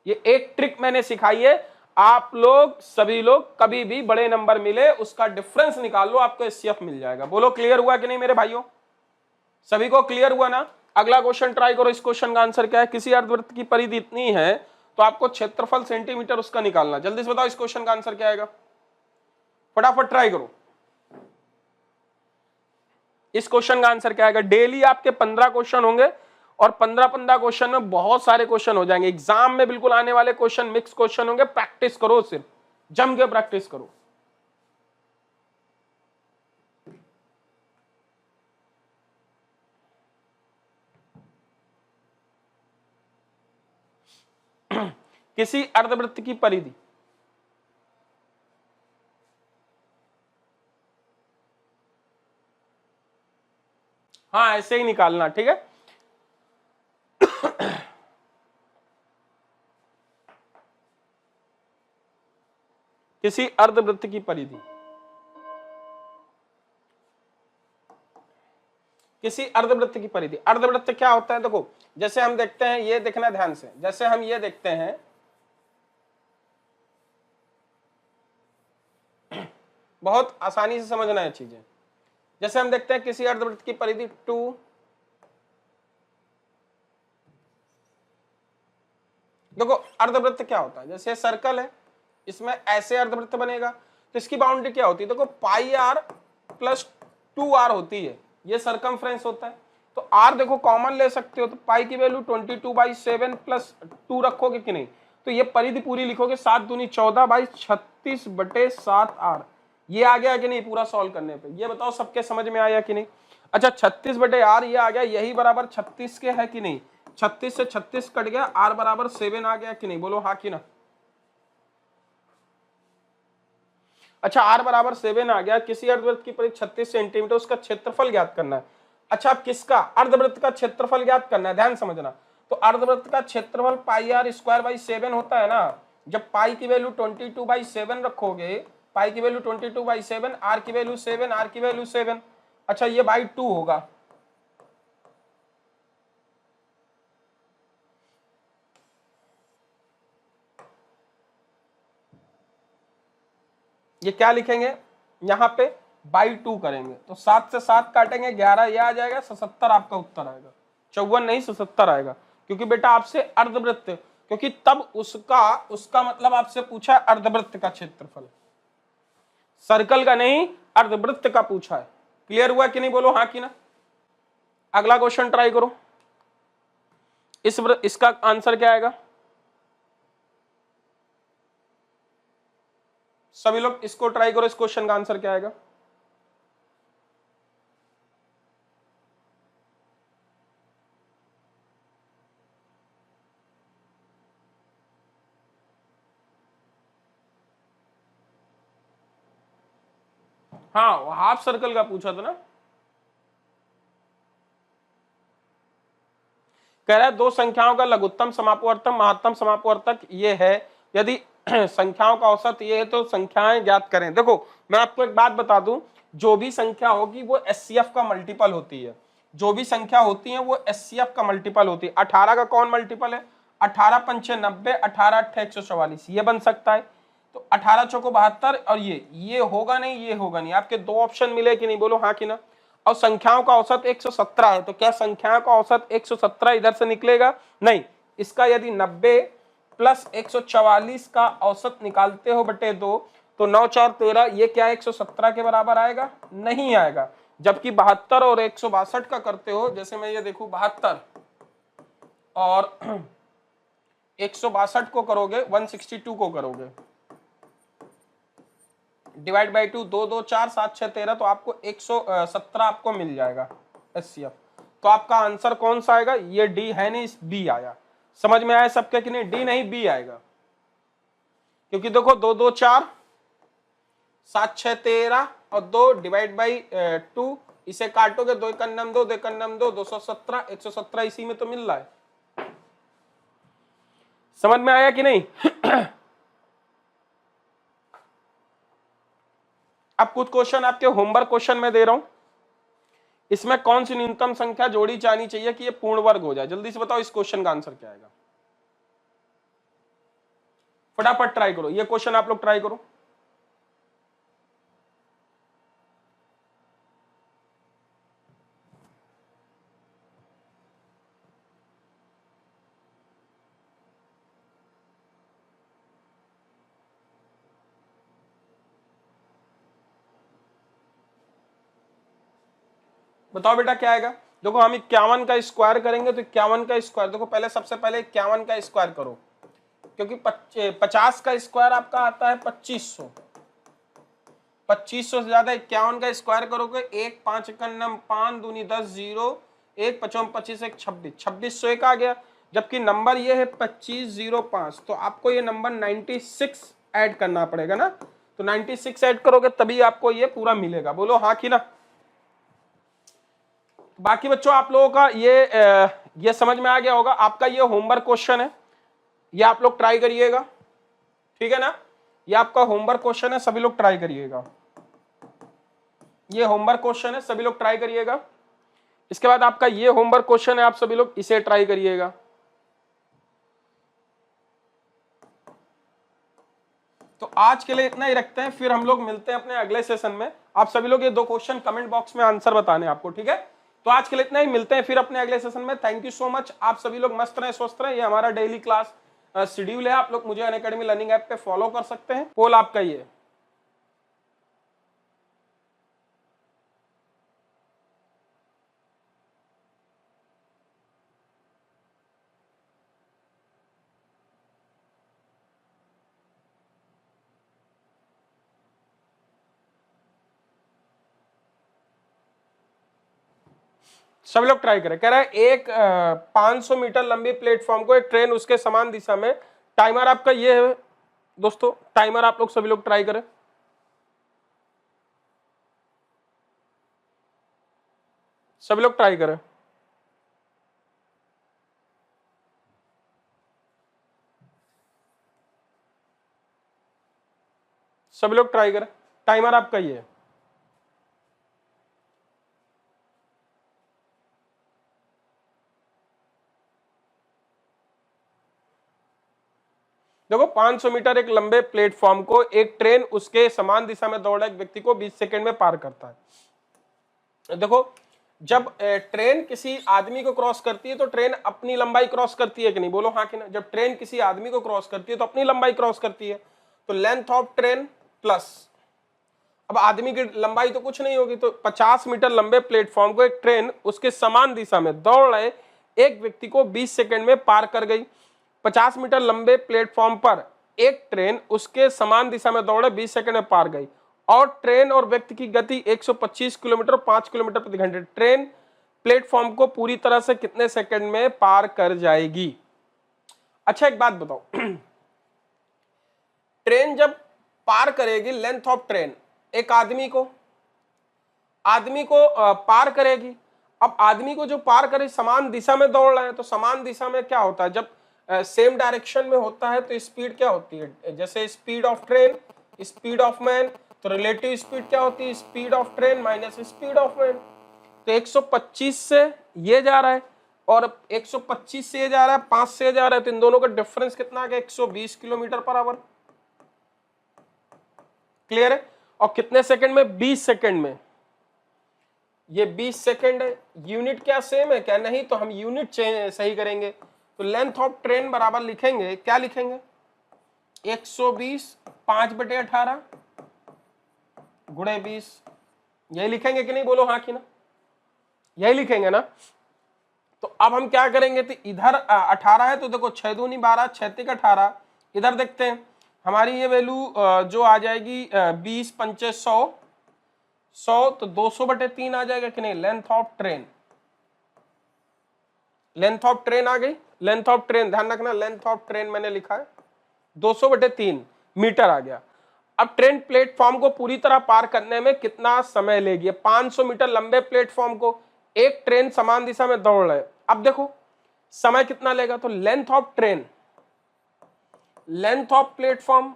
Speaker 1: ये एक ट्रिक मैंने सिखाई है, आप लोग सभी लोग कभी भी बड़े नंबर मिले उसका डिफरेंस निकाल लो, आपको एचसीएफ मिल जाएगा। बोलो क्लियर हुआ कि नहीं मेरे भाइयों? सभी को क्लियर हुआ ना? अगला क्वेश्चन ट्राई करो। इस क्वेश्चन का आंसर क्या है? किसी अर्धवृत्त की परिधि इतनी है तो आपको क्षेत्रफल सेंटीमीटर उसका निकालना। जल्दी से बताओ इस क्वेश्चन का आंसर क्या आएगा, फटाफट ट्राई करो। इस क्वेश्चन का आंसर क्या आएगा? डेली आपके 15 क्वेश्चन होंगे और 15 क्वेश्चन में बहुत सारे क्वेश्चन हो जाएंगे। एग्जाम में बिल्कुल आने वाले क्वेश्चन मिक्स क्वेश्चन होंगे। प्रैक्टिस करो, सिर्फ जम के प्रैक्टिस करो। किसी अर्धवृत्त की परिधि, हाँ ऐसे ही निकालना, ठीक है। किसी अर्धवृत्त की परिधि, किसी अर्धवृत्त की परिधि। अर्धवृत्त क्या होता है? देखो जैसे हम देखते हैं, ये देखना ध्यान से, जैसे हम ये देखते हैं, बहुत आसानी से समझना है चीजें। जैसे हम देखते हैं किसी अर्धवृत्त की परिधि 2, देखो अर्धवृत्त क्या होता है? जैसे सर्कल है, इसमें ऐसे अर्धवृत्त बनेगा तो इसकी बाउंड्री क्या होती है? देखो पाई आर प्लस 2r होती है, ये सरकमफ्रेंस होता है। तो r देखो कॉमन ले सकते हो, तो पाई की वैल्यू 22/7 प्लस 2 रखोगे कि नहीं, तो ये परिधि पूरी लिखोगे 7 दूनी 14/36/7r। ये आ गया कि नहीं पूरा सॉल्व करने पे? ये बताओ सबके समझ में आया कि नहीं? अच्छा 36/r ये आ गया, यही बराबर 36 के है कि नहीं? 36 से 36 कट गया, r बराबर 7 आ गया कि नहीं? बोलो हाँ कि ना। अच्छा r बराबर 7 आ गया। किसी अर्धवृत्त की परिधि 36 सेंटीमीटर, उसका क्षेत्रफल ज्ञात करना है। अच्छा अब किसका? अर्धवृत्त का क्षेत्रफल ज्ञात करना है, ध्यान समझना। तो अर्धवृत्त का क्षेत्रफल पाई आर स्क्वायर बाई 7 होता है ना। जब पाई की वैल्यू 22/7 रखोगे, पाई की वैल्यू 22/7, आर की वैल्यू 7, आर की वैल्यू 7, अच्छा ये बाई 2 होगा। ये क्या लिखेंगे यहाँ पे? बाई 2 करेंगे, तो 7 से 7 काटेंगे, 11 ये आ जाएगा, 77 आपका उत्तर आएगा। 54 नहीं 77 आएगा, क्योंकि बेटा आपसे अर्धवृत्त, क्योंकि तब उसका मतलब आपसे पूछा अर्धवृत्त का क्षेत्रफल, सर्कल का नहीं अर्धवृत्त का पूछा है। क्लियर हुआ कि नहीं? बोलो हाँ कि ना। अगला क्वेश्चन ट्राई करो। इसका आंसर क्या आएगा? सभी लोग इसको ट्राई करो। इस क्वेश्चन का आंसर क्या आएगा? हाँ हाफ सर्कल का पूछा था ना। कह रहा है दो संख्याओं का लघुत्तम समापवर्तक महत्तम समापवर्तक ये है, यदि संख्याओं का औसत ये है तो संख्याएं ज्ञात करें। देखो मैं आपको एक बात बता दूं, जो भी संख्या होगी वो एचसीएफ का मल्टीपल होती है। जो भी संख्या होती है वो एचसीएफ का मल्टीपल होती है। 18 का कौन मल्टीपल है? 18 पंचे 90, 18 अट्ठे 144, ये बन सकता है। तो 18 चौको 72 और ये होगा नहीं, ये होगा नहीं। आपके दो ऑप्शन मिले कि नहीं? बोलो हाँ कि ना। और संख्याओं का औसत 117 है, तो क्या संख्याओं का औसत 117 इधर से निकलेगा? नहीं। इसका यदि 90 प्लस 144 का औसत निकालते हो बटे 2, तो 9 4 13, ये क्या 117 के बराबर आएगा? नहीं आएगा। जबकि 72 और 162 का करते हो, जैसे मैं ये देखूं 72 और 162 को करोगे, 162 को करोगे, डिवाइड बाई 2, 2 2 4 7 6 13, तो आपको 117 आपको मिल जाएगा एचसीएफ। तो आपका आंसर कौन सा आएगा? ये डी है नहीं, बी आया। समझ में आया सबके कि नहीं? डी नहीं बी आएगा, क्योंकि देखो 2 2 4 7 6 13 और 2 डिवाइड बाई 2, इसे काटोगे 2 एकन्नम 2, 2 एकन्नम 2, 217, 117 इसी में तो मिल रहा है। समझ में आया कि नहीं? अब कुछ क्वेश्चन आपके होमवर्क क्वेश्चन में दे रहा हूं। इसमें कौन सी न्यूनतम संख्या जोड़ी जानी चाहिए कि ये पूर्ण वर्ग हो जाए? जल्दी से बताओ इस क्वेश्चन का आंसर क्या आएगा, फटाफट ट्राई करो, ये क्वेश्चन आप लोग ट्राई करो। बताओ बेटा क्या आएगा? देखो हम 51 का स्क्वायर करेंगे तो 51 का स्क्वायर, देखो पहले सबसे पहले 51 का स्क्वायर करो, क्योंकि 50 का स्क्वायर आपका आता है 2500, 2500 से ज्यादा 51 का स्क्वायर करोगे, 1 5 1 5 दूनी 10 0 1 55 25 1 26 2601 आ गया। जबकि नंबर ये है 2505, तो आपको ये नंबर 96 ऐड करना पड़ेगा ना, तो 96 ऐड करोगे तभी आपको ये पूरा मिलेगा। बोलो हाँ कि ना? बाकी बच्चों आप लोगों का ये समझ में आ गया होगा। आपका ये होमवर्क क्वेश्चन है, ये आप लोग ट्राई करिएगा, ठीक है ना? ये आपका होमवर्क क्वेश्चन है, सभी लोग ट्राई करिएगा। ये होमवर्क क्वेश्चन है, सभी लोग ट्राई करिएगा। इसके बाद आपका ये होमवर्क क्वेश्चन है, आप सभी लोग इसे ट्राई करिएगा। तो आज के लिए इतना ही रखते हैं, फिर हम लोग मिलते हैं अपने अगले सेशन में। आप सभी लोग ये 2 क्वेश्चन कमेंट बॉक्स में आंसर बताने आपको, ठीक है? तो आज के लिए इतना ही, मिलते हैं फिर अपने अगले सेशन में। थैंक यू सो मच, आप सभी लोग मस्त रहें, स्वस्थ रहें। ये हमारा डेली क्लास शेड्यूल है, आप लोग मुझे अनअकैडमी लर्निंग ऐप पे फॉलो कर सकते हैं। पोल आपका ये सभी लोग ट्राई करें। कह रहा है एक 500 मीटर लंबी प्लेटफॉर्म को एक ट्रेन उसके समान दिशा में, टाइमर आपका ये है दोस्तों, टाइमर आप लोग सभी लोग ट्राई करें। सभी लोग ट्राई करें। सभी लोग ट्राई करें, टाइमर आपका ये है। देखो 500 मीटर एक लंबे प्लेटफॉर्म को एक ट्रेन उसके समान दिशा में दौड़ रहे एक व्यक्ति को 20 सेकंड में पार करता है। देखो जब ट्रेन किसी आदमी को क्रॉस करती है तो ट्रेन अपनी लंबाई क्रॉस करती है कि नहीं? बोलो हाँ कि ना? जब ट्रेन किसी आदमी को क्रॉस करती है तो अपनी लंबाई क्रॉस करती है। तो लेंथ ऑफ ट्रेन प्लस, अब आदमी की लंबाई तो कुछ नहीं होगी, तो 50 मीटर लंबे प्लेटफॉर्म को एक ट्रेन उसके समान दिशा में दौड़ रहे एक व्यक्ति को 20 सेकंड में पार कर गई। 50 मीटर लंबे प्लेटफॉर्म पर एक ट्रेन उसके समान दिशा में दौड़े 20 सेकंड में पार गई, और ट्रेन और व्यक्ति की गति 125 किलोमीटर 5 किलोमीटर प्रति घंटे। ट्रेन प्लेटफॉर्म को पूरी तरह से कितने सेकंड में पार कर जाएगी? अच्छा एक बात बताओ, ट्रेन जब पार करेगी, लेंथ ऑफ ट्रेन एक आदमी को पार करेगी। अब आदमी को जो पार करे समान दिशा में दौड़ रहा है, तो समान दिशा में क्या होता है? जब सेम डायरेक्शन में होता है तो स्पीड क्या होती है? जैसे speed of train, speed of man, तो रिलेटिव स्पीड क्या होती है? Speed of train minus speed of man. तो 125 से ये जा रहा है और 125 से ये जा रहा है, 5 से जा रहा है, तो इन दोनों का डिफरेंस कितना आ गया? 120 किलोमीटर पर आवर। क्लियर है? और कितने सेकंड में? 20 सेकंड में। ये 20 सेकंड है। यूनिट क्या सेम है क्या? नहीं, तो हम यूनिट सही करेंगे। तो लेंथ ऑफ ट्रेन बराबर लिखेंगे, क्या लिखेंगे? 120 5/18 गुणे 20, यही लिखेंगे कि नहीं? बोलो हाँ कि ना? यही लिखेंगे ना? तो अब हम क्या करेंगे, तो इधर 18 है, तो देखो 6 दूनी 12 6 तिक 18। इधर देखते हैं हमारी ये वैल्यू जो आ जाएगी 20 पंचे 100, तो 200/3 आ जाएगा कि नहीं? Length of train, length of train आ गई। लेंथ ऑफ ट्रेन ध्यान रखना, लेंथ ऑफ ट्रेन मैंने लिखा है 200/3 मीटर आ गया। अब ट्रेन प्लेटफॉर्म को पूरी तरह पार करने में कितना समय लेगी? 500 मीटर लंबे प्लेटफॉर्म को एक ट्रेन समान दिशा में दौड़ रहे, अब देखो समय कितना लेगा? तो length of train, length of platform,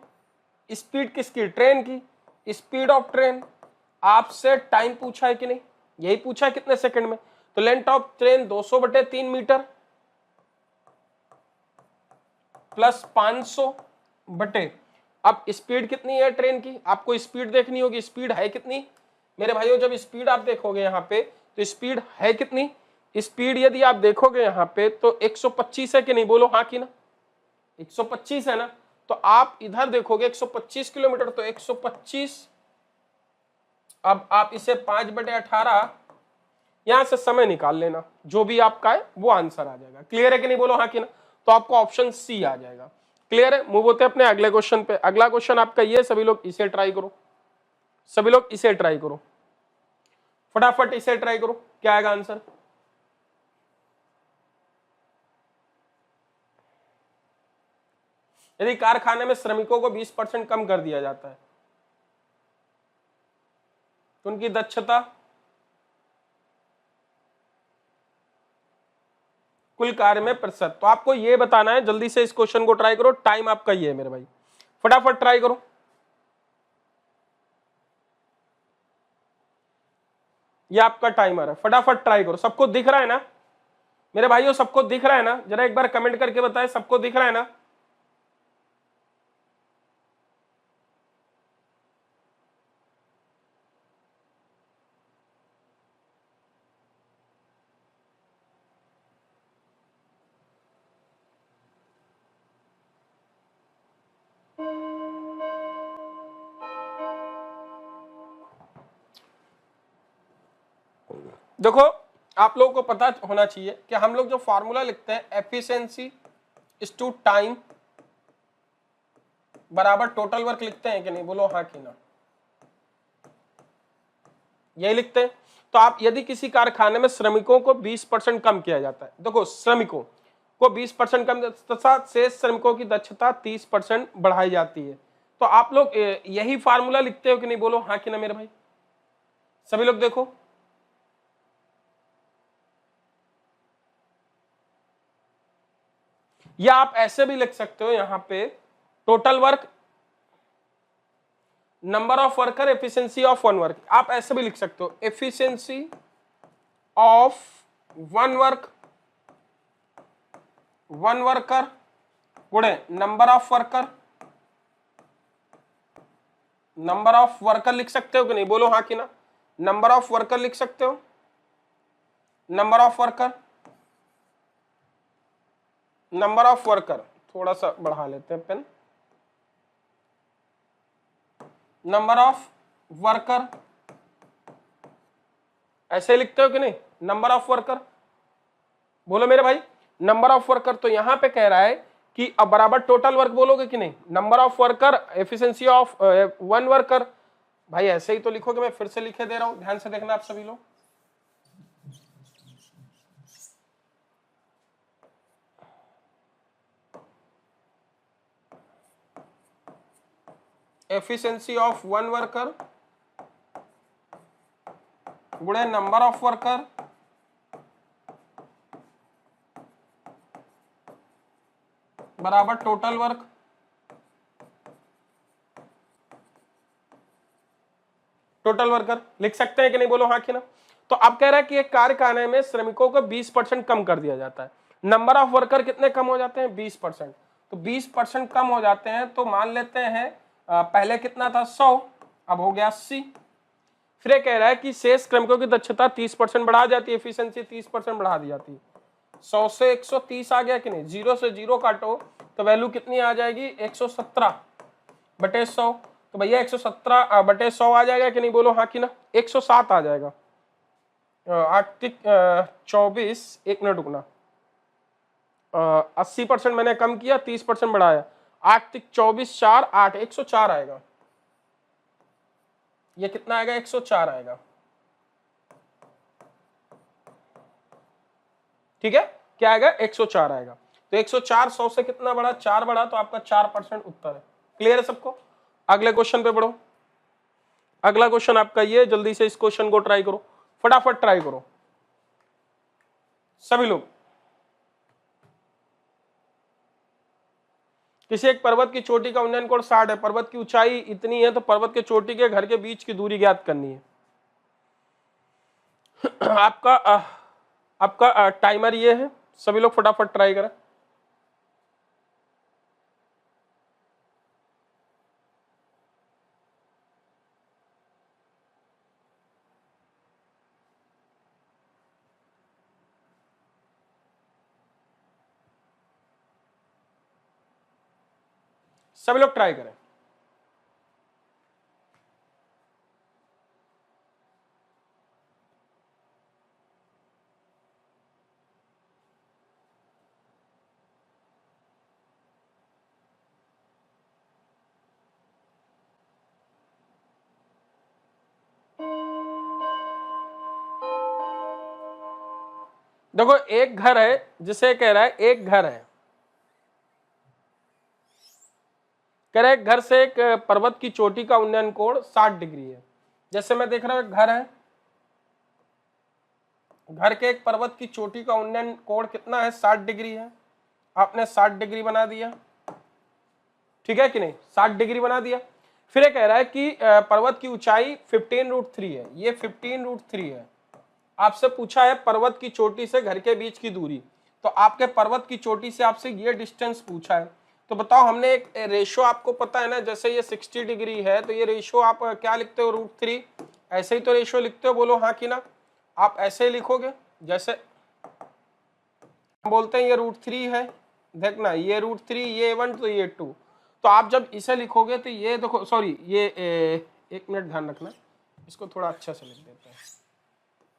Speaker 1: speed किसकी? ट्रेन की। स्पीड ऑफ ट्रेन, आपसे टाइम पूछा है कि नहीं? यही पूछा है कितने सेकंड में। तो length of train 200/3 metre plus 500 बटे, अब स्पीड कितनी है ट्रेन की, आपको स्पीड देखनी होगी, स्पीड है कितनी मेरे भाइयों। जब स्पीड आप देखोगे यहाँ पे तो स्पीड है कितनी, स्पीड यदि आप देखोगे यहाँ पे तो 125 है कि नहीं, बोलो हाँ कि ना, 125 है ना। तो आप इधर देखोगे 125 किलोमीटर, तो 125, अब आप इसे 5/18, यहां से समय निकाल लेना, जो भी आपका है वो आंसर आ जाएगा। क्लियर है कि नहीं, बोलो हाँ कि ना। तो आपको ऑप्शन सी आ जाएगा। क्लियर है, मूव होते हैं अपने अगले क्वेश्चन पे। अगला क्वेश्चन आपका ये, सभी लोग इसे ट्राई करो, सभी लोग इसे ट्राई करो, फटाफट इसे ट्राई करो, क्या आएगा आंसर। यदि कारखाने में श्रमिकों को 20% कम कर दिया जाता है तो उनकी दक्षता कुल कार्य में प्रतिशत, तो आपको ये बताना है। जल्दी से इस क्वेश्चन को ट्राई करो, टाइम आपका ये है मेरे भाई, फटाफट ट्राई करो। ये आपका टाइमर है, फटाफट ट्राई करो। सबको दिख रहा है ना मेरे भाइयों, सबको दिख रहा है ना, जरा एक बार कमेंट करके बताएं, सबको दिख रहा है ना। देखो आप लोगों को पता होना चाहिए कि हम लोग जो फॉर्मूला लिखते हैं, एफिशिएंसी इज टू टाइम बराबर टोटल वर्क, लिखते हैं कि नहीं, बोलो हाँ कि ना, यही लिखते हैं। तो आप यदि किसी कारखाने में श्रमिकों को 20% कम किया जाता है, देखो श्रमिकों को 20% कम तथा शेष श्रमिकों की दक्षता 30% बढ़ाई जाती है, तो आप लोग यही फार्मूला लिखते हो कि नहीं, बोलो हाँ कि ना मेरे भाई, सभी लोग देखो। या आप ऐसे भी लिख सकते हो यहां पे, total work number of worker efficiency of one work, आप ऐसे भी लिख सकते हो, एफिशिएंसी ऑफ वन वर्कर गुणे नंबर ऑफ वर्कर लिख सकते हो कि नहीं, बोलो हाँ कि ना, नंबर ऑफ वर्कर लिख सकते हो, नंबर ऑफ वर्कर थोड़ा सा बढ़ा लेते हैं पेन, नंबर ऑफ वर्कर ऐसे लिखते हो कि नहीं, नंबर ऑफ वर्कर, बोलो मेरे भाई नंबर ऑफ वर्कर। तो यहां पे कह रहा है कि अब बराबर टोटल वर्क बोलोगे कि नहीं, number of worker efficiency of one worker, भाई ऐसे ही तो लिखोगे, मैं फिर से लिखे दे रहा हूं, ध्यान से देखना आप सभी लोग। एफिशिएंसी ऑफ वन वर्कर गुणे नंबर ऑफ वर्कर बराबर टोटल वर्क। टोटल वर्कर लिख सकते हैं कि नहीं, बोलो हाँ कि ना। तो अब कह रहा है कि एक कारखाने में श्रमिकों को 20% कम कर दिया जाता है, नंबर ऑफ वर्कर कितने कम हो जाते हैं, 20%। तो 20% कम हो जाते हैं, तो मान लेते हैं पहले कितना था 100, अब हो गया 80। फिर कह रहा है कि शेष श्रमिकों की दक्षता 30% बढ़ा जाती है, एफिशिएंसी 30% बढ़ा दी जाती है। 100 से 130 आ गया कि नहीं, 0 से 0 काटो तो वैल्यू कितनी आ जाएगी, 117/100। तो भैया 117/100 आ जाएगा कि नहीं, बोलो हाँ कि ना, 107 आ जाएगा। 24, एक मिनट रुकना, 80% मैंने कम किया, 30% बढ़ाया, 8×24 4 8, 104 आएगा। ये कितना आएगा, 104 आएगा। ठीक है, क्या आएगा, 104 आएगा। तो 104 100 से कितना बढ़ा, 4 बढ़ा, तो आपका 4% उत्तर है। क्लियर है सबको, अगले क्वेश्चन पे बढ़ो। अगला क्वेश्चन आपका ये, जल्दी से इस क्वेश्चन को ट्राई करो, फटाफट ट्राई करो सभी लोग। किसी एक पर्वत की चोटी का उन्नयन कोण 60 है, पर्वत की ऊंचाई इतनी है, तो पर्वत के चोटी के घर के बीच की दूरी ज्ञात करनी है। आपका आपका टाइमर ये है, सभी लोग फटाफट ट्राई करें। सभी लोग ट्राई करें। देखो एक घर है, जिसे कह रहा है एक घर है, कह रहा है एक घर से एक पर्वत की चोटी का उन्नयन कोण 60 डिग्री है। जैसे मैं देख रहा हूं एक घर है, घर के एक पर्वत की चोटी का उन्नयन कोण कितना है, 60 डिग्री है। आपने 60 डिग्री बना दिया, ठीक है कि नहीं, 60 डिग्री बना दिया। फिर ये कह रहा है कि पर्वत की ऊंचाई 15√3 है, ये 15√3 है। आपसे पूछा है पर्वत की चोटी से घर के बीच की दूरी, तो आपके पर्वत की चोटी से आपसे ये डिस्टेंस पूछा है। तो बताओ, हमने एक रेशो आपको पता है ना, जैसे ये 60 डिग्री है तो ये रेशो आप क्या लिखते हो, √3, ऐसे ही तो रेशो लिखते हो, बोलो हाँ कि ना। आप ऐसे ही लिखोगे, जैसे हम बोलते हैं ये √3 है, देखना ये √3, ये 1 तो ये 2। तो आप जब इसे लिखोगे तो ये देखो, सॉरी ये एक मिनट ध्यान रखना, इसको थोड़ा अच्छा से लिख देते हैं।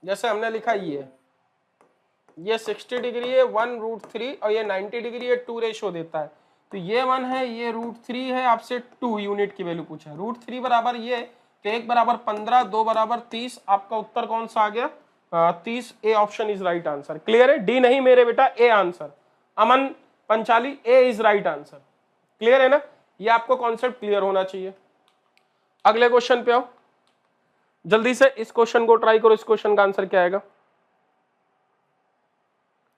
Speaker 1: जैसे हमने लिखा ये 60 डिग्री है 1√3 और ये 90 डिग्री है 2 रेशो देता है। तो ये 1 है, ये √3 है, आपसे 2 यूनिट की वैल्यू पूछा है। √3 बराबर ये, तो 1 बराबर 15, 2 बराबर 30। आपका उत्तर कौन सा आ गया, 30। A option is right answer. Clear है, डी नहीं मेरे बेटा, A answer. Aman Panchali, A is right answer. Clear है ना, ये आपको कॉन्सेप्ट क्लियर होना चाहिए। अगले क्वेश्चन पे आओ, जल्दी से इस क्वेश्चन को ट्राई करो। इस क्वेश्चन का आंसर क्या आएगा,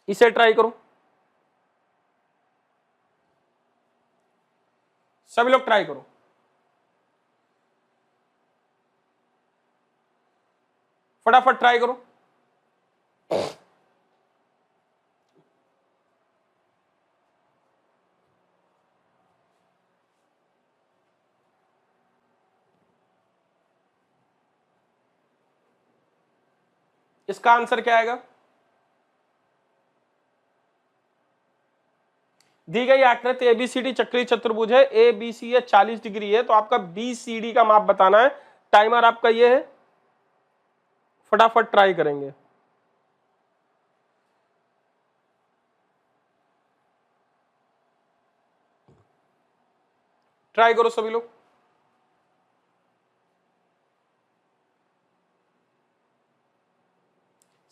Speaker 1: इसे ट्राई करो, सभी लोग ट्राई करो। फटाफट ट्राई करो। इसका आंसर क्या आएगा, दी गई आकृति एबीसीडी चक्रीय चतुर्भुज है, ए बी सी है 40 डिग्री है, तो आपका बी सी डी का माप बताना है। टाइमर आपका ये है, फटाफट ट्राई करेंगे। ट्राई करो सभी लोग,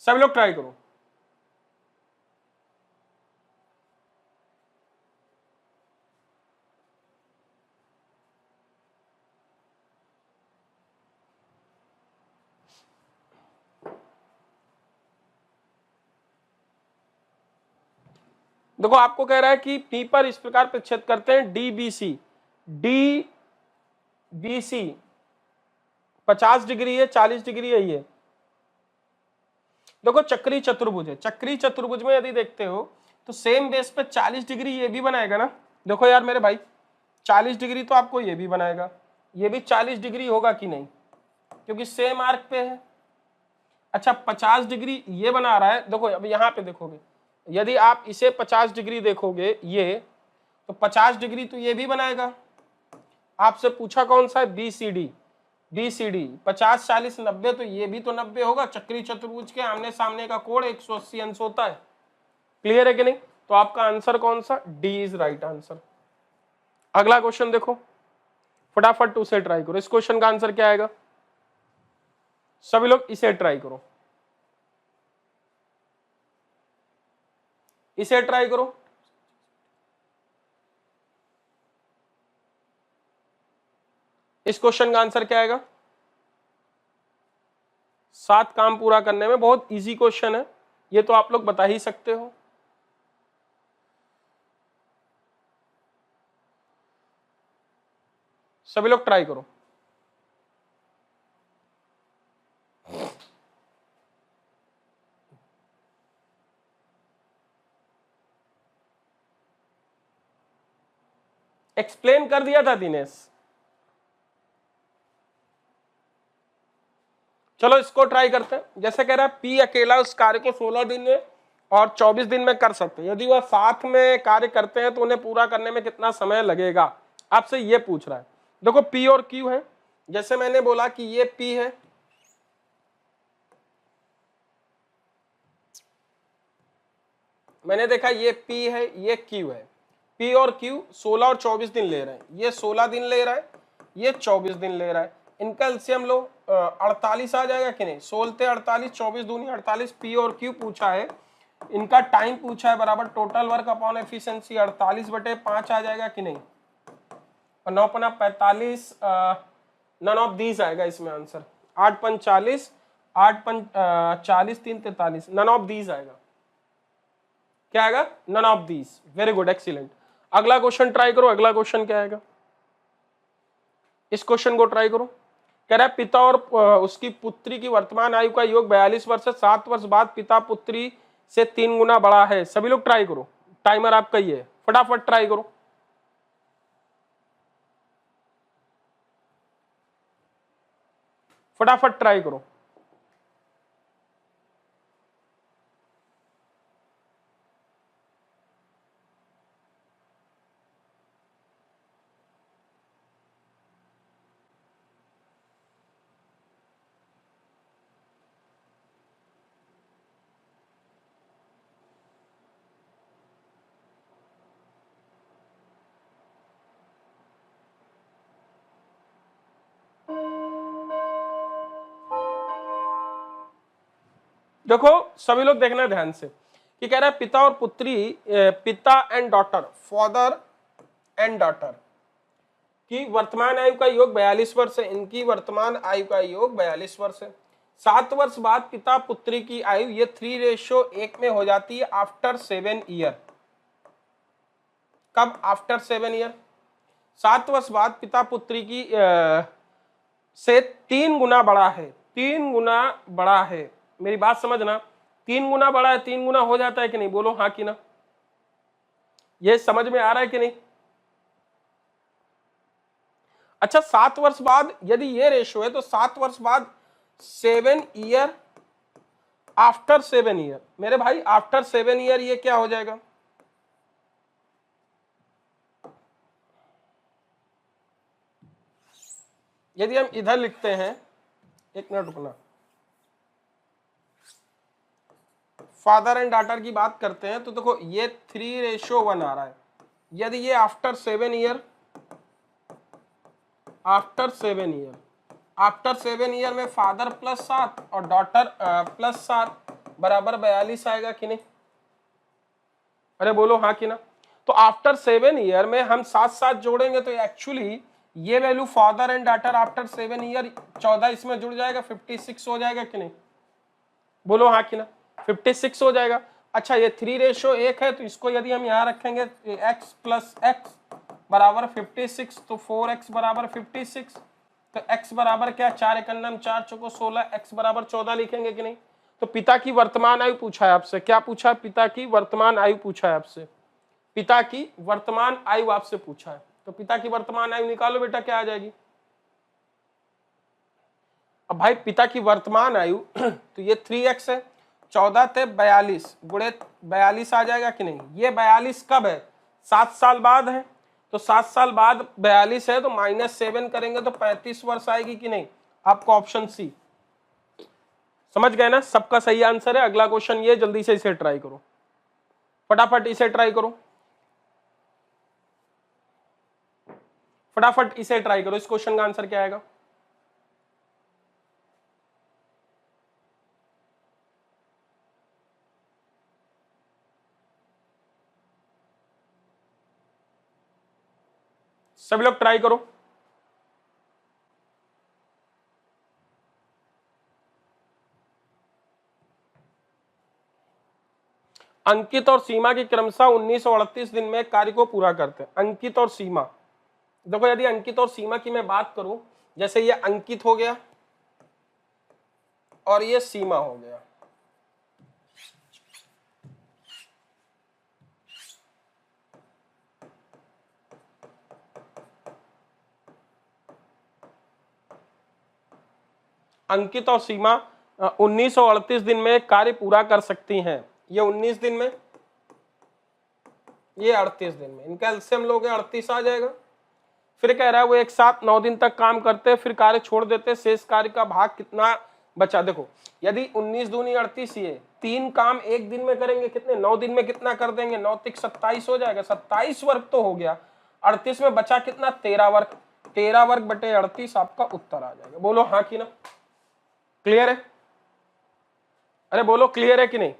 Speaker 1: सभी लोग ट्राई करो। देखो आपको कह रहा है कि पी पर इस प्रकार प्रक्षेप करते हैं D B C, D B C 50 degree है, 40 डिग्री है। ये देखो चक्रीय चतुर्भुज है, चक्रीय चतुर्भुज में यदि देखते हो तो सेम बेस पे 40 डिग्री ये भी बनाएगा ना। देखो यार मेरे भाई, 40 डिग्री तो आपको ये भी बनाएगा, ये भी 40 डिग्री होगा कि नहीं, क्योंकि सेम आर्क पे है। अच्छा 50 डिग्री ये बना रहा है, देखो अब यहाँ पे देखोगे, यदि आप इसे 50 डिग्री देखोगे ये, तो 50 डिग्री तो ये भी बनाएगा। आपसे पूछा कौन सा है, B C D, B C D 50 40 90, तो ये भी तो 90 होगा। चक्रीय चतुर्भुज के आमने सामने का कोण 180 अंश होता है। क्लियर है कि नहीं, तो आपका आंसर कौन सा, डी इज राइट आंसर। अगला क्वेश्चन देखो, फटाफट उसे ट्राई करो। इस क्वेश्चन का आंसर क्या आएगा, सभी लोग इसे ट्राई करो, इसे ट्राई करो। इस क्वेश्चन का आंसर क्या आएगा, 7 काम पूरा करने में, बहुत इजी क्वेश्चन है ये, तो आप लोग बता ही सकते हो। सभी लोग ट्राई करो। एक्सप्लेन कर दिया था दिनेश। चलो इसको ट्राई करते हैं। जैसे कह रहा है पी अकेला उस कार्य को 16 दिन में और 24 दिन में कर सकते हैं, यदि वह साथ में कार्य करते हैं तो उन्हें पूरा करने में कितना समय लगेगा, आपसे ये पूछ रहा है। देखो पी और क्यू है, जैसे मैंने बोला कि ये पी है, मैंने देखा ये पी है, ये क्यू है। पी और क्यू 16 और 24 दिन ले रहे हैं, ये 16 दिन ले रहा है, ये 24 दिन ले रहा है। इनका एलसीएम लो, 48 आ जाएगा कि नहीं, 16 48, 24 दूनी 48। पी और क्यू पूछा है, इनका टाइम पूछा है बराबर टोटल वर्क अपॉन एफिशिएंसी 48/5 आ जाएगा कि नहीं, और 9 पना 45, नन ऑफ दीज आएगा इसमें आंसर। 8 पन 40, 8 पन 40, 3 43, नन ऑफ दीज आएगा। क्या आएगा, none of these. Very good, excellent. अगला क्वेश्चन ट्राई करो, अगला क्वेश्चन क्या आएगा, इस क्वेश्चन को ट्राई करो। कह रहा है पिता और उसकी पुत्री की वर्तमान आयु का योग 42 वर्ष है, 7 वर्ष बाद पिता पुत्री से 3 गुना बड़ा है। सभी लोग ट्राई करो, टाइमर आपका ही है, फटाफट ट्राई करो। फटाफट ट्राई करो। देखो सभी लोग देखना ध्यान से कि कह रहा है पिता और पुत्री, पिता and daughter, father and daughter की वर्तमान आयु का योग 42 वर्ष है। इनकी वर्तमान आयु का योग 42 वर्ष है। 7 वर्ष बाद पिता पुत्री की आयु ये 3:1 में हो जाती है आफ्टर 7 ईयर। कब, आफ्टर 7 ईयर। 7 वर्ष बाद पिता पुत्री की से 3 गुना बड़ा है, 3 गुना बड़ा है। मेरी बात समझना, 3 गुना बड़ा है, 3 गुना हो जाता है कि नहीं, बोलो हाँ कि ना। ये समझ में आ रहा है कि नहीं। अच्छा 7 वर्ष बाद यदि ये रेशो है तो 7 वर्ष बाद 7 ईयर आफ्टर 7 ईयर। मेरे भाई आफ्टर 7 ईयर ये क्या हो जाएगा, यदि हम इधर लिखते हैं, एक मिनट रुकना, फादर एंड डॉटर की बात करते हैं तो देखो ये 3:1 आ रहा है। यदि ये after 7 year, after 7 year, after 7 year में फादर +7 और डॉटर +7 बराबर 42 आएगा कि नहीं। अरे बोलो हाँ कि ना। तो आफ्टर 7 ईयर में हम साथ साथ जोड़ेंगे तो एक्चुअली ये value father and daughter after 7 year 14 इसमें जुड़ जाएगा, 56 हो जाएगा कि नहीं, बोलो हाँ कि ना, 56 हो जाएगा। अच्छा ये 3:1 है तो इसको यदि हम यहाँ रखेंगे x + x बराबर 56, तो 4x बराबर 56, तो x बराबर क्या, 4 एकन्नम 4 चौको 16, x बराबर 14 लिखेंगे कि नहीं। तो पिता की वर्तमान आयु पूछा है आपसे, क्या पूछा है, पिता की वर्तमान आयु पूछा है आपसे, पिता की वर्तमान आयु आपसे पूछा है। तो पिता की वर्तमान आयु निकालो बेटा, क्या आ जाएगी। अब भाई पिता की वर्तमान आयु तो ये 3x है, 14 थे 42 गुणे 42 आ जाएगा कि नहीं। ये 42 कब है, 7 साल बाद है, तो 7 साल बाद 42 है तो -7 करेंगे तो 35 वर्ष आएगी कि नहीं। आपको ऑप्शन सी, समझ गए ना, सबका सही आंसर है। अगला क्वेश्चन ये, जल्दी से इसे ट्राई करो, फटाफट इसे ट्राई करो, फटाफट इसे ट्राई करो। इस क्वेश्चन का आंसर क्या आएगा, सभी लोग ट्राई करो। अंकित और सीमा की क्रमशः 1938 दिन में कार्य को पूरा करते हैं। अंकित और सीमा, देखो यदि अंकित और सीमा की मैं बात करूं, जैसे ये अंकित हो गया और ये सीमा हो गया, अंकित और सीमा 19 और 38 दिन में कार्य पूरा कर सकती हैं। ये 19 दिन में, ये 38 दिन में, इनका एलसीएम लोगे 38 आ जाएगा। फिर कह रहा है वो एक साथ 9 दिन तक काम करते फिर कार्य छोड़ देते, शेष कार्य का भाग कितना बचा। देखो यदि 19 दूनी 38 ही है, 3 काम एक दिन में करेंगे, कितने 9 दिन में कितना कर देंगे, 9 तिक 27 हो जाएगा, 27 वर्ग तो हो गया। 38 में बचा कितना, 13 वर्ग, 13 वर्ग बटे 38 आपका उत्तर आ जाएगा। बोलो हाँ कि ना, क्लियर है? अरे बोलो क्लियर है कि नहीं,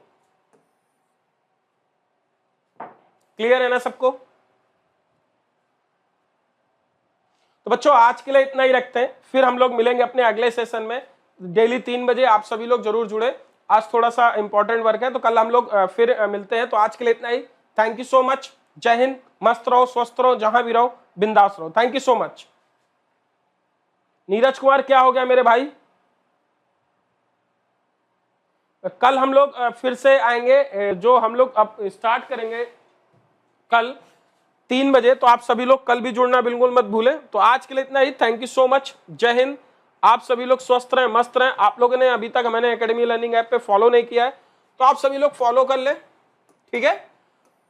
Speaker 1: क्लियर है ना सबको? तो बच्चों आज के लिए इतना ही रखते हैं, फिर हम लोग मिलेंगे अपने अगले सेशन में डेली 3 बजे। आप सभी लोग जरूर जुड़े, आज थोड़ा सा इंपॉर्टेंट वर्क है, तो कल हम लोग फिर मिलते हैं। तो आज के लिए इतना ही, थैंक यू सो मच, जय हिंद, मस्त रहो, स्वस्थ रहो, जहां भी रहो बिंदास रहो, thank you so much. Neeraj Kumar क्या हो गया मेरे भाई? कल हम लोग फिर से आएंगे, जो हम लोग अब स्टार्ट करेंगे कल 3 बजे, तो आप सभी लोग कल भी जुड़ना बिल्कुल मत भूलें। तो आज के लिए इतना ही, थैंक यू सो मच, जय हिंद। आप सभी लोग स्वस्थ रहें, मस्त रहें। आप लोगों ने अभी तक मैंने एकेडमी लर्निंग ऐप पे फॉलो नहीं किया है तो आप सभी लोग फॉलो कर लें, ठीक है?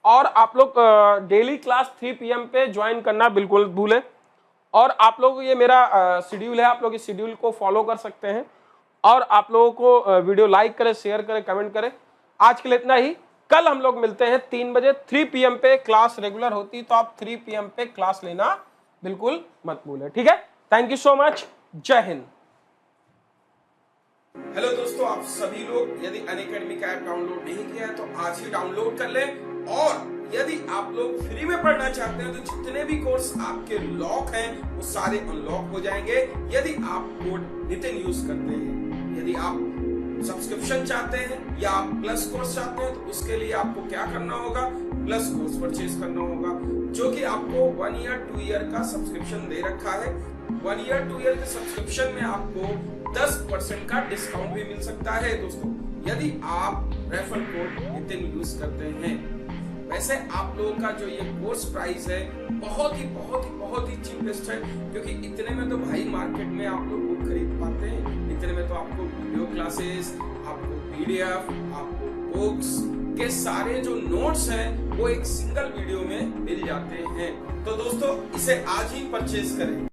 Speaker 1: और आप लोग डेली क्लास 3 PM पे ज्वाइन करना बिल्कुल भूलें। और आप लोग, ये मेरा शेड्यूल है, आप लोग इस शेड्यूल को फॉलो कर सकते हैं। और आप लोगों को वीडियो लाइक करें, शेयर करें, कमेंट करें। आज के लिए इतना ही, कल हम लोग मिलते हैं 3 बजे, 3 PM पे क्लास रेगुलर होती, तो आप 3 PM पे क्लास लेना बिल्कुल मत भूलें, ठीक है? थैंक यू सो मच, जय हिंद। हेलो दोस्तों, आप सभी लोग यदि अनअकैडमी का ऐप डाउनलोड नहीं किया है तो आज ही डाउनलोड कर लें। और यदि आप लोग फ्री में पढ़ना चाहते हैं तो जितने भी कोर्स आपके लॉक हैं वो सारे अनलॉक हो जाएंगे यदि आप कोड नितिन यूज करते हैं। यदि आप सब्सक्रिप्शन चाहते हैं या आप प्लस कोर्स चाहते हैं तो उसके लिए आपको क्या करना होगा, प्लस कोर्स परचेज करना होगा, जो कि आपको 1 ईयर 2 ईयर का सब्सक्रिप्शन दे रखा है। 1 ईयर 2 ईयर के सब्सक्रिप्शन में आपको 10% का डिस्काउंट भी मिल सकता है दोस्तों, यदि आप रेफरल कोड नितिन यूज करते हैं। वैसे आप लोगों का जो ये कोर्स प्राइस है बहुत ही चीपेस्ट है, क्योंकि इतने में तो भाई मार्केट में आप लोग बुक खरीद पाते हैं। इतने में तो आपको वीडियो क्लासेस, आपको PDF, आपको बुक्स के सारे जो नोट्स हैं वो एक सिंगल वीडियो में मिल जाते हैं। तो दोस्तों इसे आज ही परचेज करें।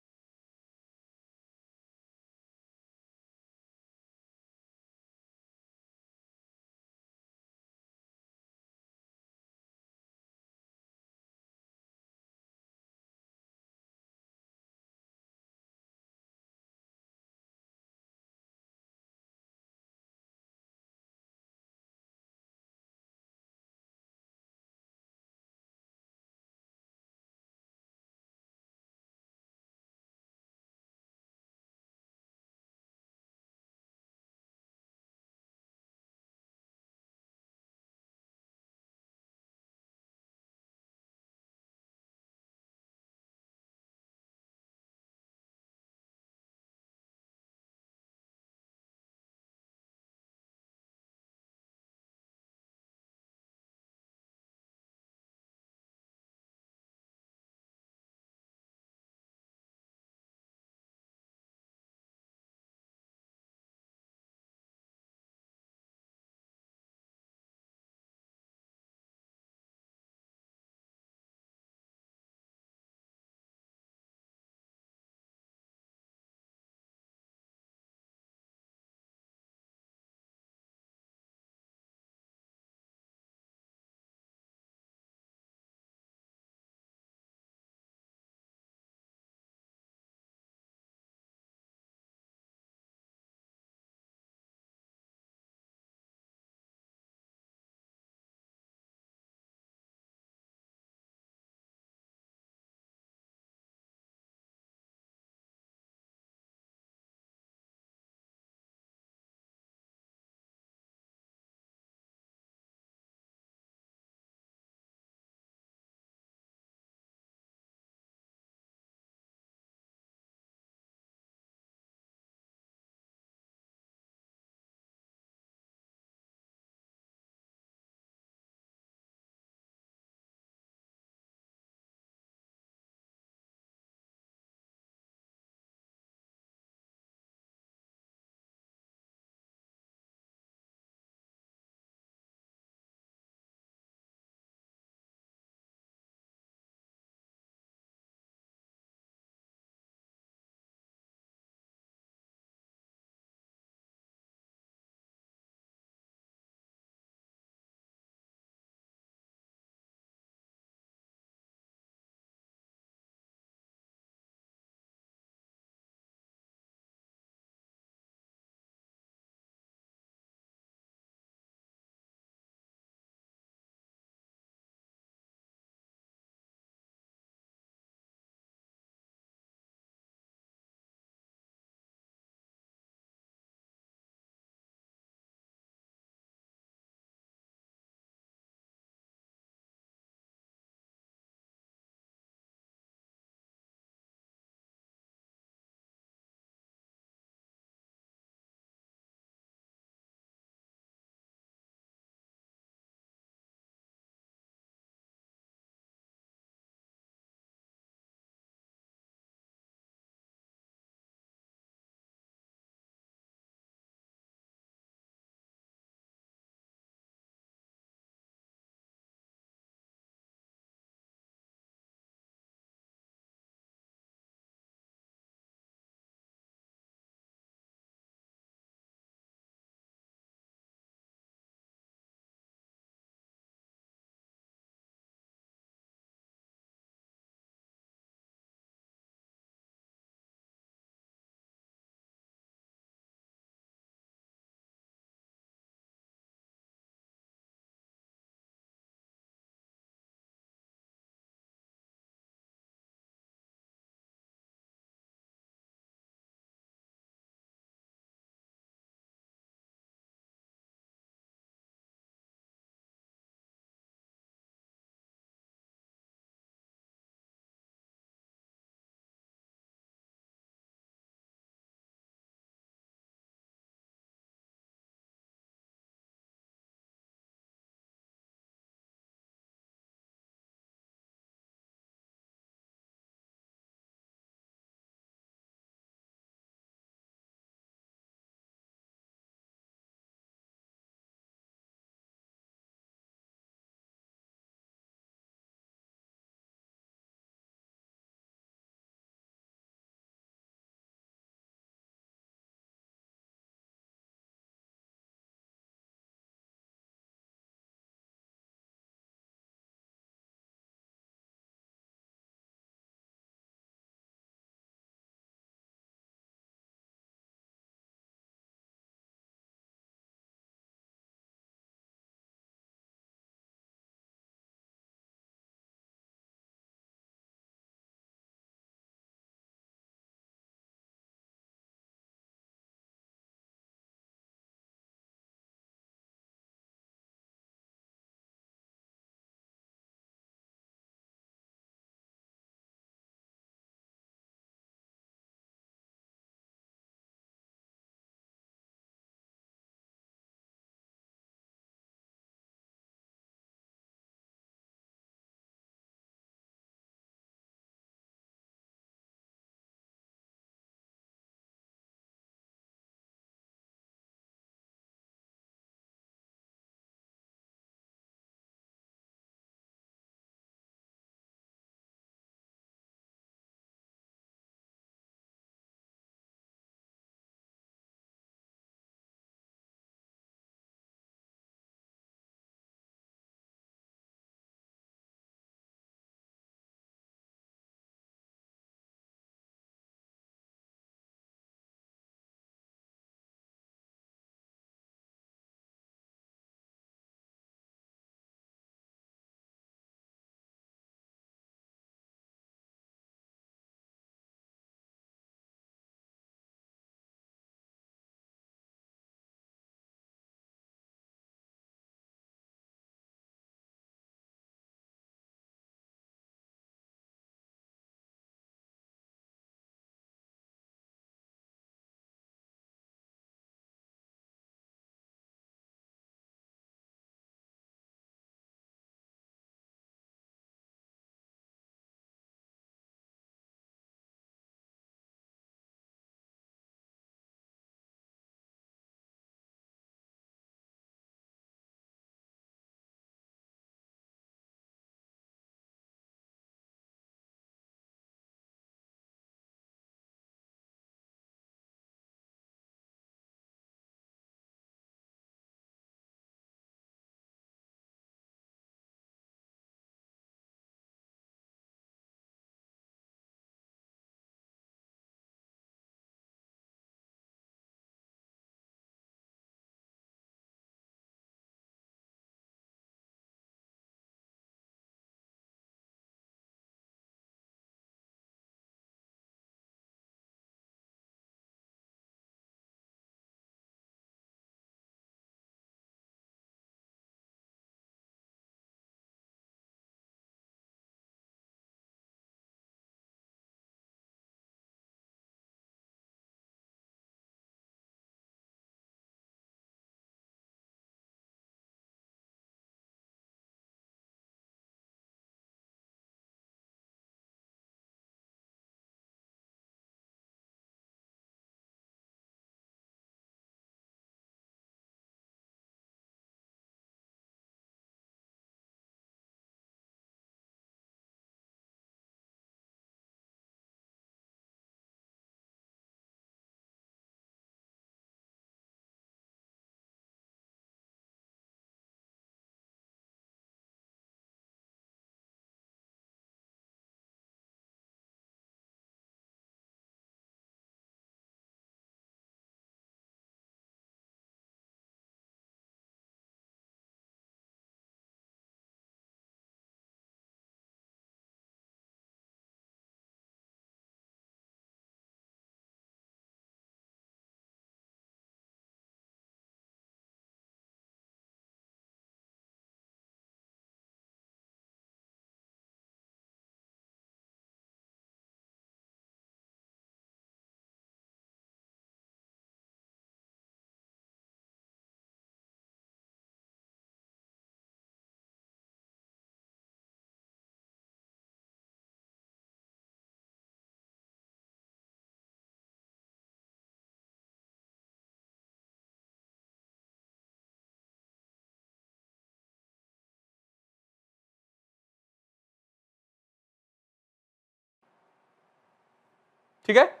Speaker 1: ठीक है।